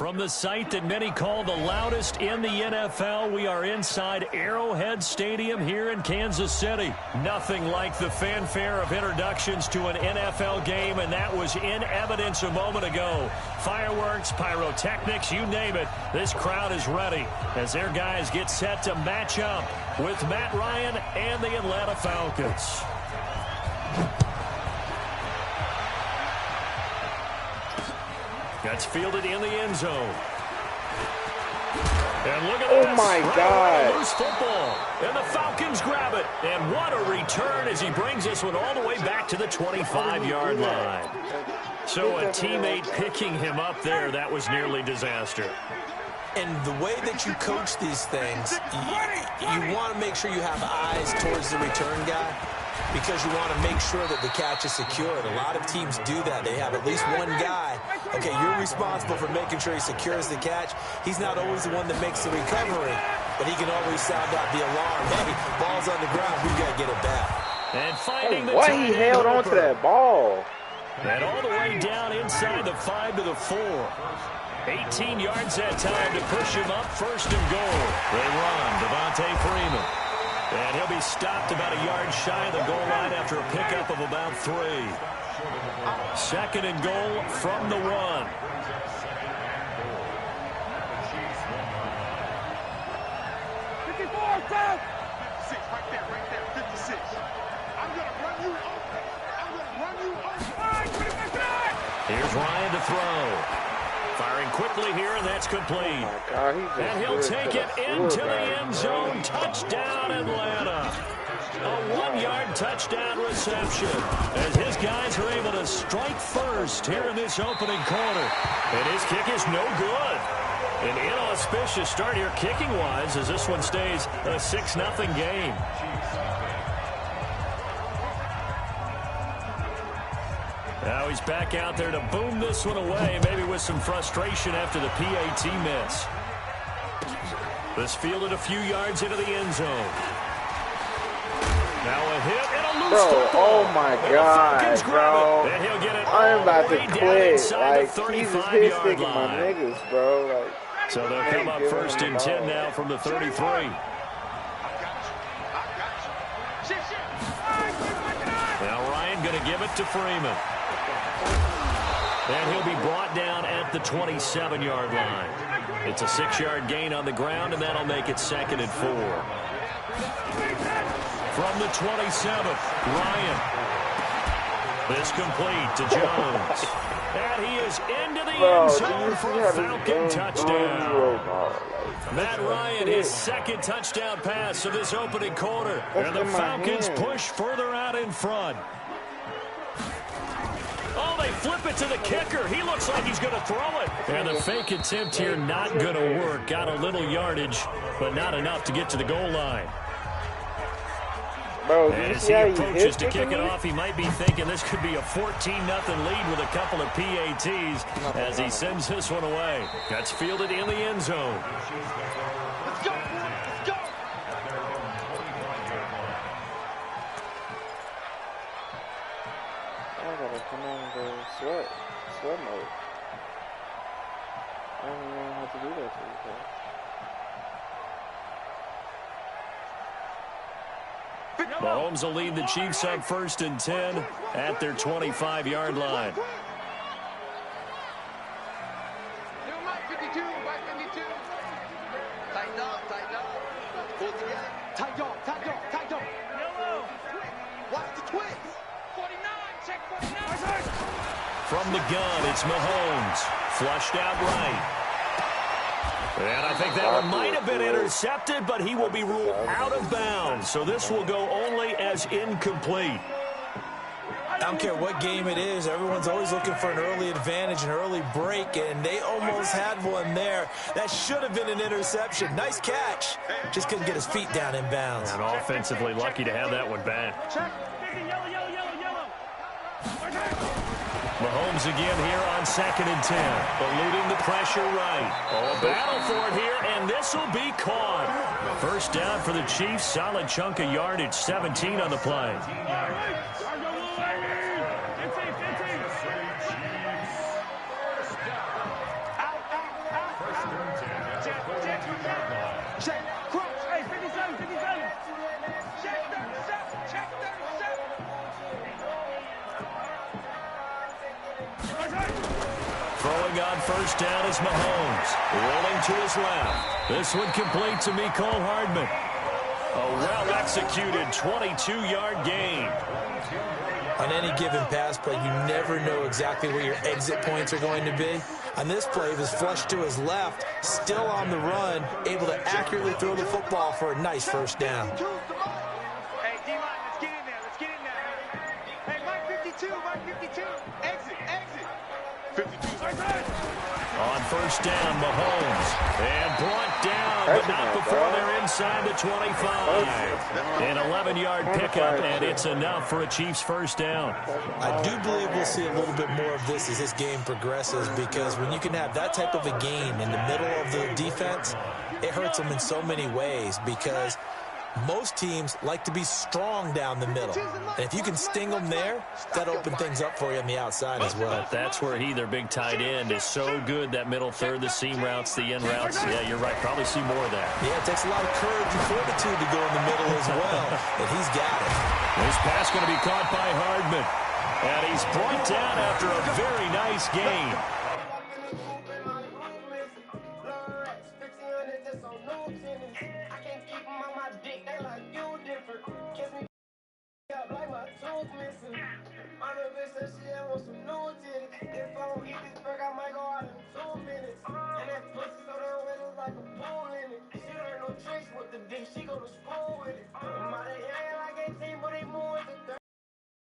From the site that many call the loudest in the NFL, we are inside Arrowhead Stadium here in Kansas City. Nothing like the fanfare of introductions to an NFL game, and that was in evidence a moment ago. Fireworks, pyrotechnics, you name it. This crowd is ready as their guys get set to match up with Matt Ryan and the Atlanta Falcons. That's fielded in the end zone. And look at this. Oh, my God. Loose football. And the Falcons grab it. And what a return as he brings this one all the way back to the 25-yard line. So a teammate picking him up there, that was nearly disaster. And the way that you coach these things, you want to make sure you have eyes towards the return guy, because you want to make sure that the catch is secured. A lot of teams do that. They have at least one guy. Okay, you're responsible for making sure he secures the catch. He's not always the one that makes the recovery, but he can always sound out the alarm. Hey, ball's on the ground. We got to get it back. And finding the why he held on to that ball? And all the way down inside the 5 to the 4. 18 yards that time to push him up, 1st and goal. They run, Devontae Freeman. And he'll be stopped about a yard shy of the goal line after a pickup of about 3. 2nd and goal from the 1. 56, right there, 56. I'm going to run you over. Here's Ryan to throw. Firing quickly here, and that's complete. Oh God, and he'll take it into the end zone. Touchdown, Atlanta. A 1-yard touchdown reception as his guys are able to strike first here in this opening quarter. And his kick is no good. An inauspicious start here kicking-wise as this one stays a 6-0 game. Now he's back out there to boom this one away, maybe with some frustration after the PAT miss. This fielded a few yards into the end zone. Now a hit and a loose football. Oh my God, bro. And he'll get it I'm about to quit. Like, he's Jesus, he's sticking my niggas, bro. Like, so they'll come up 1st and 10 now from the 33. Now Ryan going to give it to Freeman. And he'll be brought down at the 27-yard line. It's a 6-yard gain on the ground, and that'll make it 2nd and 4. From the 27th, Ryan. This complete to Jones. And he is into the end zone for a Falcon touchdown. Matt Ryan, his 2nd touchdown pass of this opening quarter. And the Falcons push further out in front. Oh, they flip it to the kicker. He looks like he's going to throw it. And the fake attempt here not going to work. Got a little yardage, but not enough to get to the goal line. Bro, and as he approaches to kick it off, he might be thinking this could be a 14-0 lead with a couple of PATs as he sends this one away. That's fielded in the end zone. Let's go, let's go. I gotta come on the sweat mode. I don't even know how to do that before. Mahomes will lead the Chiefs up 1st and 10 at their 25-yard line. Mike 52, Mike 52. Tighten up, tighten up. Pull together. Tight up. Yellow. Watch the twist. 49, check 49. From the gun, it's Mahomes. Flushed out right. And I think that one might have been intercepted, but he will be ruled out of bounds. So this will go only as incomplete. I don't care what game it is. Everyone's always looking for an early advantage, an early break, and they almost had one there. That should have been an interception. Nice catch. Just couldn't get his feet down in bounds. And offensively lucky to have that one back. Yellow. Mahomes again here on 2nd and 10. Eluding the pressure right. Oh, a battle for it here, and this will be caught. 1st down for the Chiefs. Solid chunk of yardage. 17 on the play. Check, cross. Hey, 50 zone, 50 zone. Check 37, check 37. Throwing on first down is Mahomes. Rolling to his left. This one complete to Mecole Hardman. A well-executed 22-yard gain. On any given pass play, you never know exactly where your exit points are going to be. On this play, he was flushed to his left, still on the run, able to accurately throw the football for a nice first down. Hey, D-line, let's get in there. Let's get in there. Hey, Mike 52, Mike 52. Exit, exit. 52. On first down, Mahomes. And brought down, but not before they're inside the 25. An 11-yard pickup, and it's enough for a Chiefs first down. I do believe we'll see a little bit more of this as this game progresses, because when you can have that type of a gain in the middle of the defense, it hurts them in so many ways, because most teams like to be strong down the middle. And if you can sting them there, that opens things up for you on the outside as well. But that's where their big tight end, is so good, that middle third, the seam routes, the in routes. Yeah, you're right. Probably see more of that. Yeah, it takes a lot of courage and fortitude to go in the middle as well. And he's got it. This pass going to be caught by Hardman. And he's brought down after a very nice gain. She go to school with it. My young like 18, but they more than 30.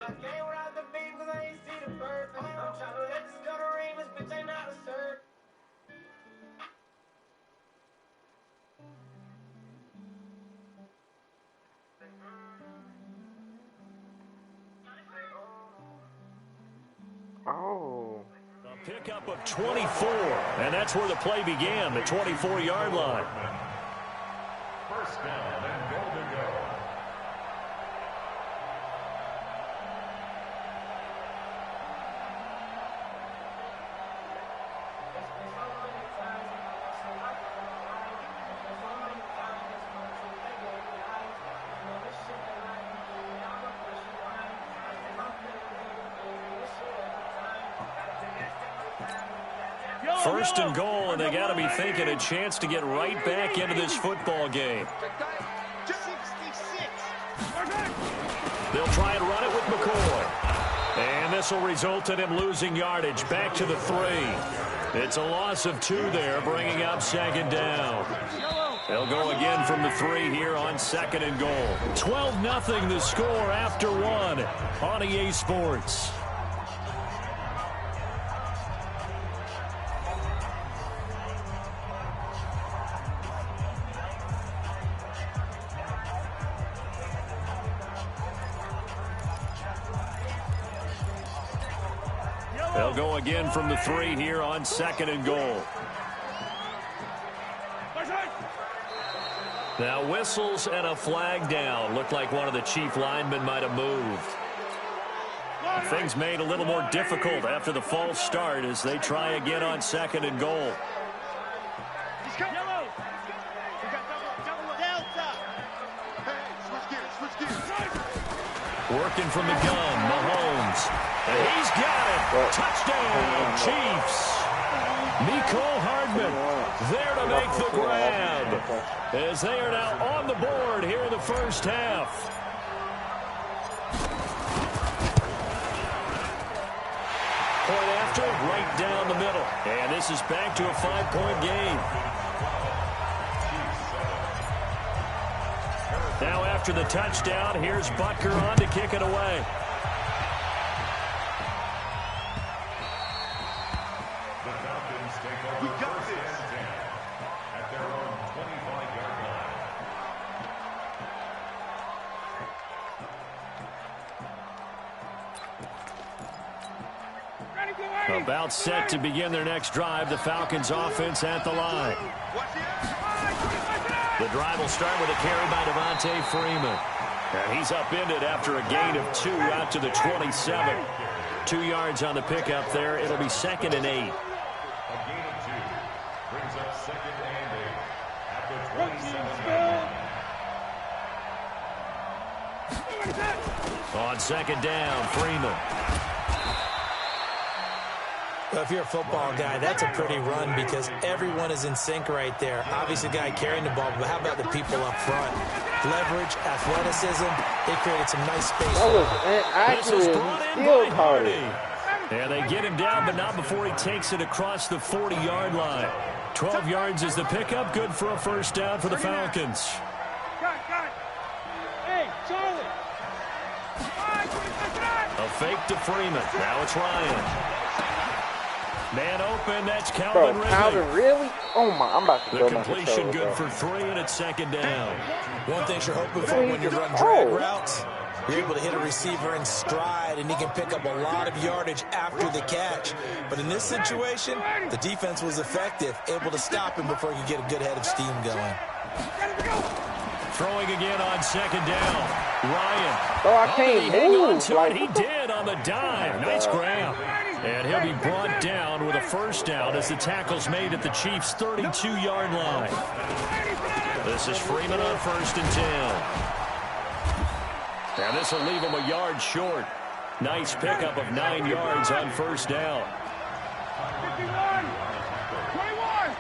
I came without the beam because I ain't see the purpose. I'm trying to let this go to rain, this bitch ain't not a surf. Oh. A pickup of 24, and that's where the play began, the 24-yard line. First down and goal to go. First and goal, and they got to be thinking a chance to get right back into this football game. They'll try and run it with McCoy. And this will result in him losing yardage back to the 3. It's a loss of 2 there, bringing up second down. They'll go again from the 3 here on second and goal. 12-0 the score after 1 on EA Sports. They'll go again from the 3 here on second and goal. Now whistles and a flag down. Looked like one of the Chief linemen might have moved. Things made a little more difficult after the false start as they try again on second and goal. Working from the gun, Mahomes. And he's got it. Touchdown, Chiefs. Mecole Hardman there to make the grab, as they are now on the board here in the first half. Point after, right down the middle. And this is back to a 5-point game. Now after the touchdown, here's Butker on to kick it away. The Falcons take over first and 10 at their own 25-yard line. About set to begin their next drive. The Falcons offense at the line. The drive will start with a carry by Devontae Freeman. And he's upended after a gain of 2 out to the 27. 2 yards on the pickup there. It'll be second and 8. A gain of 2 brings up second and 8. On second down, Freeman. Well, if you're a football guy, that's a pretty run because everyone is in sync right there. Obviously, the guy carrying the ball, but how about the people up front? Leverage, athleticism, they created some nice space. That was actually still caught it. Yeah, they get him down, but not before he takes it across the 40-yard line. 12 yards is the pickup, good for a first down for the Falcons. Hey, Charlie. A fake to Freeman. Now it's Ryan. Man open, that's Calvin Ridley. Calvin, really? Oh my, I'm about to The completion good for 3, and it's second down. One thing you're hoping for when you run drag routes, you're able to hit a receiver in stride, and he can pick up a lot of yardage after the catch. But in this situation, the defense was effective, able to stop him before he could get a good head of steam going. Throwing again on second down. Ryan. Oh, I can't move. Like, he did on the dive. Nice grab. And he'll be brought down with a first down as the tackle's made at the Chiefs' 32-yard line. This is Freeman on 1st and 10. And this will leave him a yard short. Nice pickup of 9 yards on first down. 51, 21.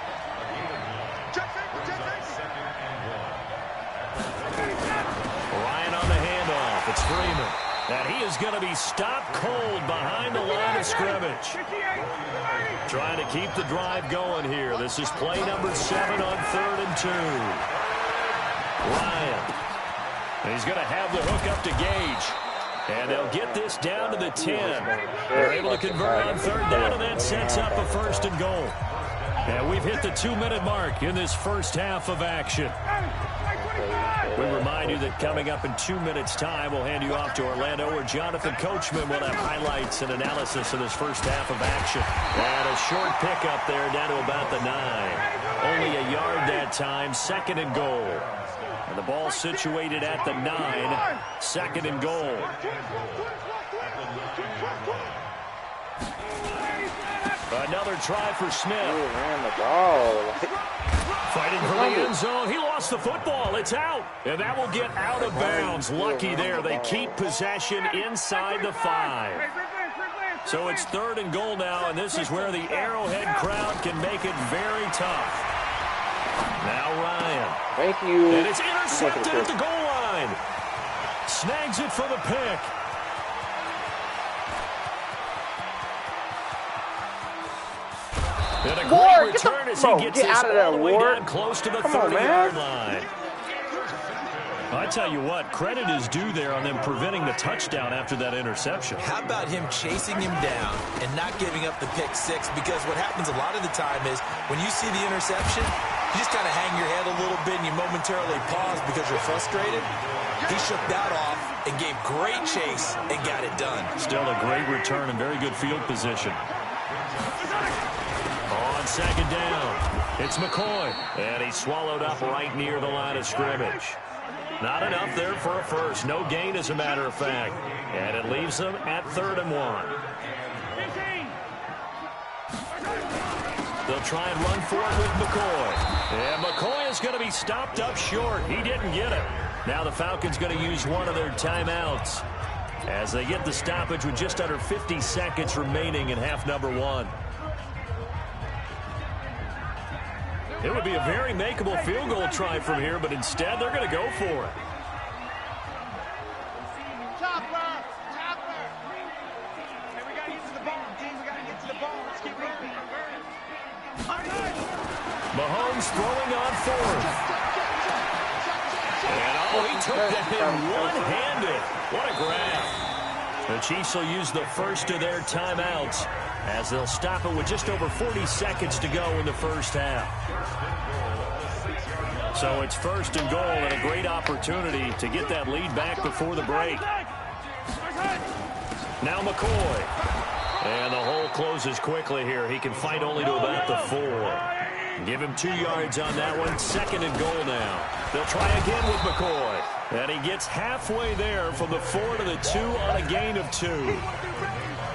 Ryan on the handoff. It's Freeman. And he is going to be stopped cold behind the line of scrimmage. Trying to keep the drive going here. This is play number 7 on 3rd and 2. Ryan. And he's going to have the hook up to Gage. And they'll get this down to the 10. They're able to convert on 3rd down, and that sets up a 1st and goal. And we've hit the 2-minute mark in this first half of action. We remind you that coming up in 2 minutes' time, we'll hand you off to Orlando, where Jonathan Coachman will have highlights and analysis of this first half of action. And a short pickup there down to about the 9. Only a yard that time, 2nd and goal. And the ball situated at the 9, 2nd and goal. Another try for Smith. He ran the ball. Fighting for the end zone. He lost the football. It's out. And that will get out of bounds. Lucky there. They keep possession inside the 5. So it's 3rd and goal now, and this is where the Arrowhead crowd can make it very tough. Now Ryan. Thank you. And it's intercepted at the goal line. Snags it for the pick. And a great return as he gets this all the way down close to the 30-yard line. I tell you what, credit is due there on them preventing the touchdown after that interception. How about him chasing him down and not giving up the pick 6? Because what happens a lot of the time is when you see the interception, you just kind of hang your head a little bit and you momentarily pause because you're frustrated. He shook that off and gave great chase and got it done. Still a great return and very good field position. On second down, it's McCoy. And he's swallowed up right near the line of scrimmage. Not enough there for a first. No gain, as a matter of fact. And it leaves them at 3rd and 1. They'll try and run for it with McCoy. And McCoy is going to be stopped up short. He didn't get it. Now the Falcons going to use one of their timeouts as they get the stoppage with just under 50 seconds remaining in half number 1. It would be a very makeable field goal try from here, but instead they're going to go for it. Chopper! Chopper! Hey, we got to get to the ball, team. We got to get to the ball. Let's keep moving. Mahomes throwing on 4th. And he took that in one-handed. What a grab. The Chiefs will use the first of their timeouts as they'll stop it with just over 40 seconds to go in the first half. So it's 1st and goal and a great opportunity to get that lead back before the break. Now McCoy. And the hole closes quickly here. He can fight only to about the 4. Give him 2 yards on that one. 2nd and goal now. They'll try again with McCoy. And he gets halfway there from the 4 to the 2 on a gain of 2.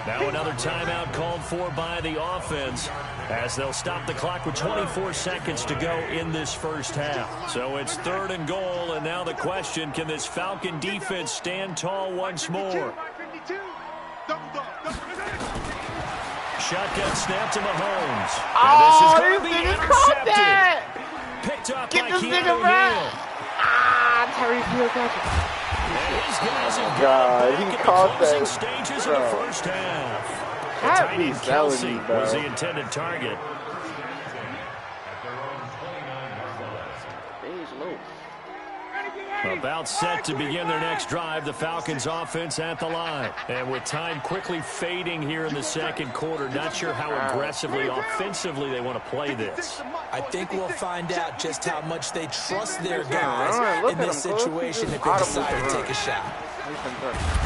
Now another timeout called for by the offense as they'll stop the clock with 24 seconds to go in this first half. So it's 3rd and goal, and now the question, can this Falcon defense stand tall once more? Shotgun snap to Mahomes. And this is going to be intercepted. Picked up by Keanu Hill. Tyreek Hill got it. And these guys have got back at the closing stages of the first half. Tight end Kelsey was the intended target. About set to begin their next drive, the Falcons offense at the line. And with time quickly fading here in the second quarter, not sure how aggressively, offensively they want to play this. I think we'll find out just how much they trust their guys in this situation if they decide to take a shot.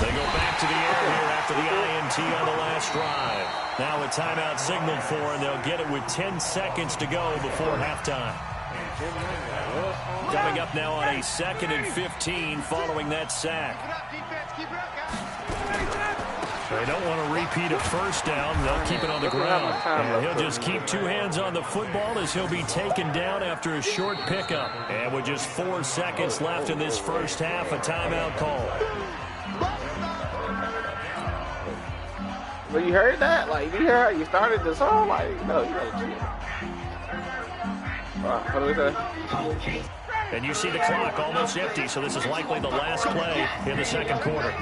They go back to the air here after the INT on the last drive. Now a timeout signaled for, and they'll get it with 10 seconds to go before halftime. Coming up now on a 2nd and 15 following that sack. They don't want to repeat a first down. They'll keep it on the ground. And he'll just keep 2 hands on the football as he'll be taken down after a short pickup. And with just 4 seconds left in this first half, a timeout call. Well, you heard that? Like, you heard how you started the song? Like, no, you know. What do we say? And you see the clock almost empty, so this is likely the last play in the second quarter.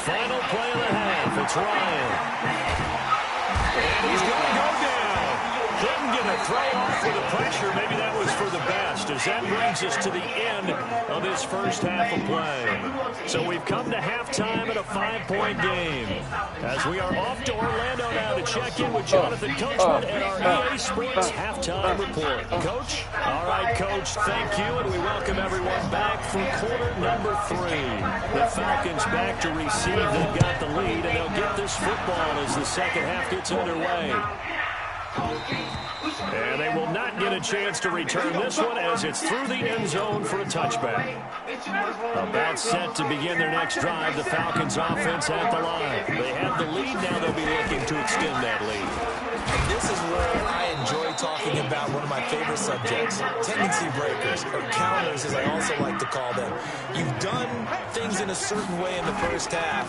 Final play of the half. It's Ryan. And he's going to go down. Couldn't get a throw off for the pressure. Maybe that was for the best, as that brings us to the end of this first half of play. So we've come to halftime at a 5-point game. As we are off to Orlando now to check in with Jonathan Coachman and our EA Sports halftime report. Coach? All right, Coach, thank you, and we welcome everyone back for quarter number 3. The Falcons back to receive. They've got the lead, and they'll get this football as the second half gets underway. And they will not get a chance to return this one as it's through the end zone for a touchback. About set to begin their next drive, the Falcons offense at the line. They have the lead, now they'll be looking to extend that lead. This is where I enjoy talking about one of my favorite subjects, tendency breakers, or counters as I also like to call them. You've done things in a certain way in the first half,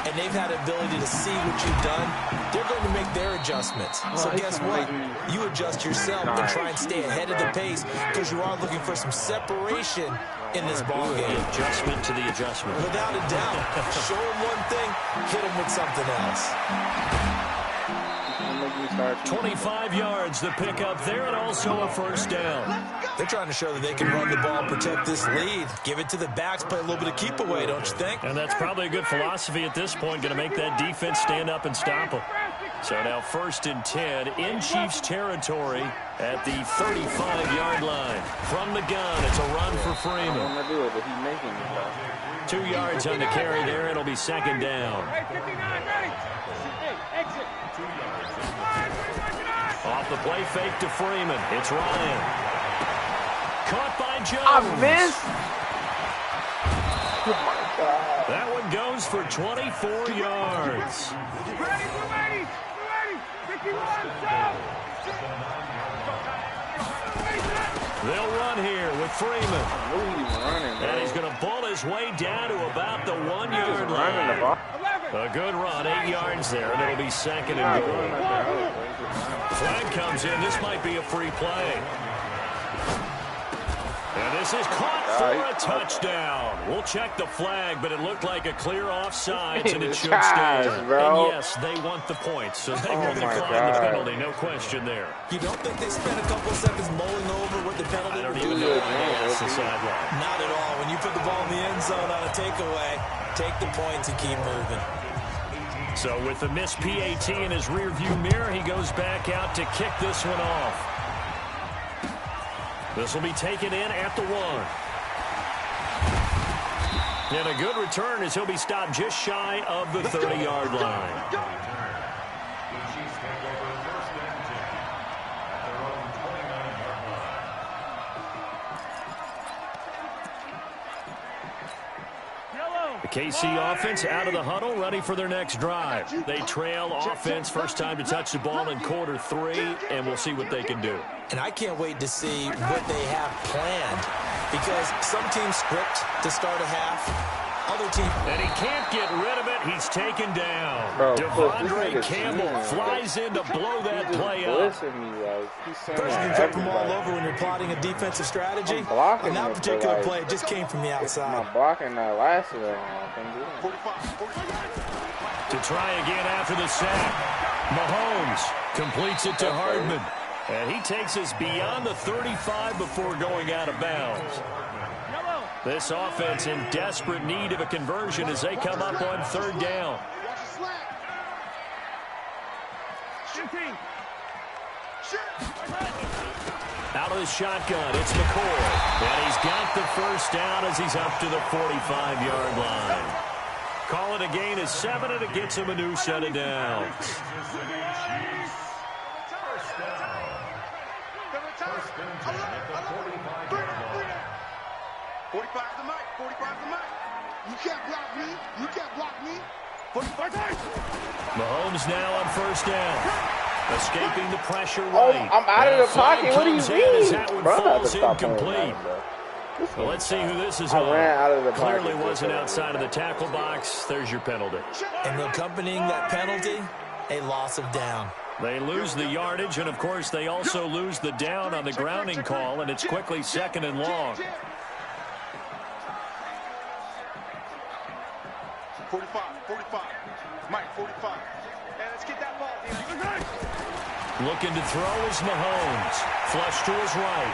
and they've had the ability to see what you've done. They're going to make their adjustments. So guess what? You adjust yourself and try and stay ahead of the pace because you are looking for some separation in this ball game. Adjustment to the adjustment. Without a doubt. Show them one thing, hit them with something else. 25 yards, the pickup there, and also a first down. They're trying to show that they can run the ball and protect this lead. Give it to the backs, play a little bit of keep away, don't you think? And that's probably a good philosophy at this point, going to make that defense stand up and stop them. So now 1st and 10 in Chiefs territory at the 35-yard line. From the gun, it's a run for Freeman. 2 yards on the carry there. It'll be second down. Off the play fake to Freeman. It's Ryan. Caught by Jones. I missed. Oh my God. That one goes for 24 yards. They'll run here with Freeman. And he's going to ball his way down to about the 1-yard line. A good run, 8 yards there, and it'll be second and goal. Flag comes in. This might be a free play. And this is caught for a touchdown. We'll check the flag, but it looked like a clear offsides, and it should stand. And yes, they want the points, so they will decline the penalty. No question there. You don't think they spent a couple seconds mulling over what the penalty would do? That's the sideline. Not at all. When you put the ball in the end zone on a takeaway, take the points and keep moving. So with the missed PAT in his rearview mirror, he goes back out to kick this one off. This will be taken in at the 1. And a good return as he'll be stopped just shy of the 30-yard line. The KC offense out of the huddle, ready for their next drive. They trail offense, first time to touch the ball in quarter 3, and we'll see what they can do. And I can't wait to see what they have planned, because some teams script to start a half. Other team. And he can't get rid of it. He's taken down. Bro, Devondre Campbell flies in to blow that play up. Pressure can come from all over when you're plotting a defensive strategy. On that particular play, it just came from the outside. My blocking that lasted that long. To try again after the sack. Mahomes completes it to Hardman. And he takes us beyond the 35 before going out of bounds. This offense in desperate need of a conversion as they come up on 3rd down. Out of the shotgun, it's McCoy. And he's got the first down as he's up to the 45-yard line. Call it a gain of 7, and it gets him a new set of downs. First and 10 at the 45-yard line. 45 the mic. 45 the mic. You can't block me. You can't block me. 45 times. Mahomes now on 1st down. Escaping the pressure right. I'm out of the pocket. What do you mean? Bro, falls incomplete. Well, let's see who this is on. Clearly wasn't outside of the tackle box. There's your penalty. And accompanying that penalty, a loss of down. They lose the yardage, and, of course, they also lose the down on the grounding call, and it's quickly 2nd and long. 45. Mike, 45. And let's get that ball. Looking to throw is Mahomes. Flush to his right.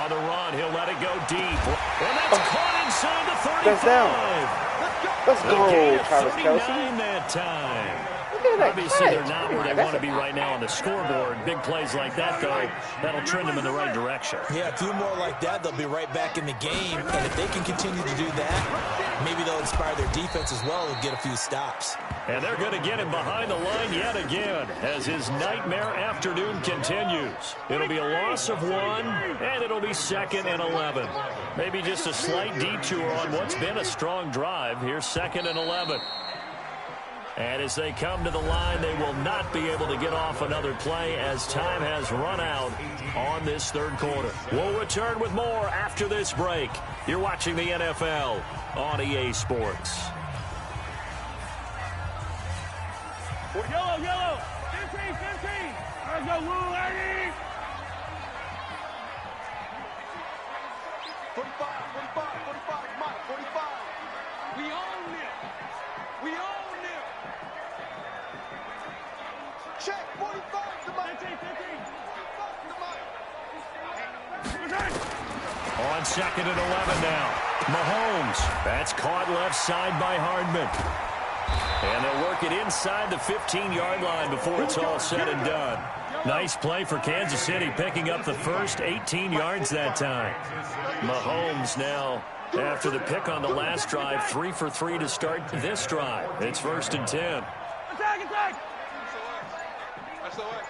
On the run, he'll let it go deep. And that's caught inside the 35. Let's go, Travis 39 that time. Obviously, they're not where they want to be right now on the scoreboard. Big plays like that, though, that'll trend them in the right direction. Yeah, a few more like that, they'll be right back in the game. And if they can continue to do that, maybe they'll inspire their defense as well and get a few stops. And they're going to get him behind the line yet again as his nightmare afternoon continues. It'll be a loss of 1, and it'll be 2nd and 11. Maybe just a slight detour on what's been a strong drive. Here's 2nd and 11. And as they come to the line, they will not be able to get off another play as time has run out on this 3rd quarter. We'll return with more after this break. You're watching the NFL on EA Sports. Yellow. 15. Let's go, Woo, lady. 45, Mike, 45. We own them. Check, 45 to Mike. 15. On 2nd and 11 now. Mahomes. That's caught left side by Hardman. And they'll work it inside the 15-yard line before it's all said and done. Nice play for Kansas City, picking up the first 18 yards that time. Mahomes now, after the pick on the last drive, 3 for 3 to start this drive. It's 1st and 10. Attack. SOS.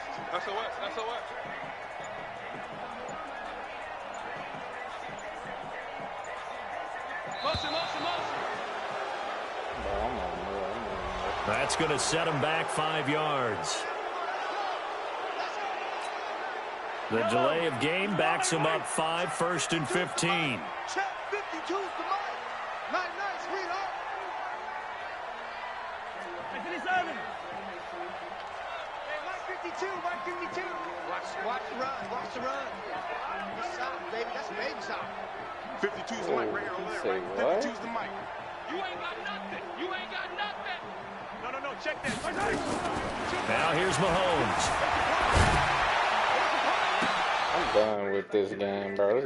Motion. That's going to set him back 5 yards. The delay of game backs him up 5, 1st and 15. Check, 52's the Mike. Nice, sweetheart. 57. Hey, Mike 52. Watch the run. That's solid, baby. That's baby solid. 52's the Mike right here over there, right? 52's the Mike. You ain't got nothing. No, check that. Now here's Mahomes. I'm done with this game, bro.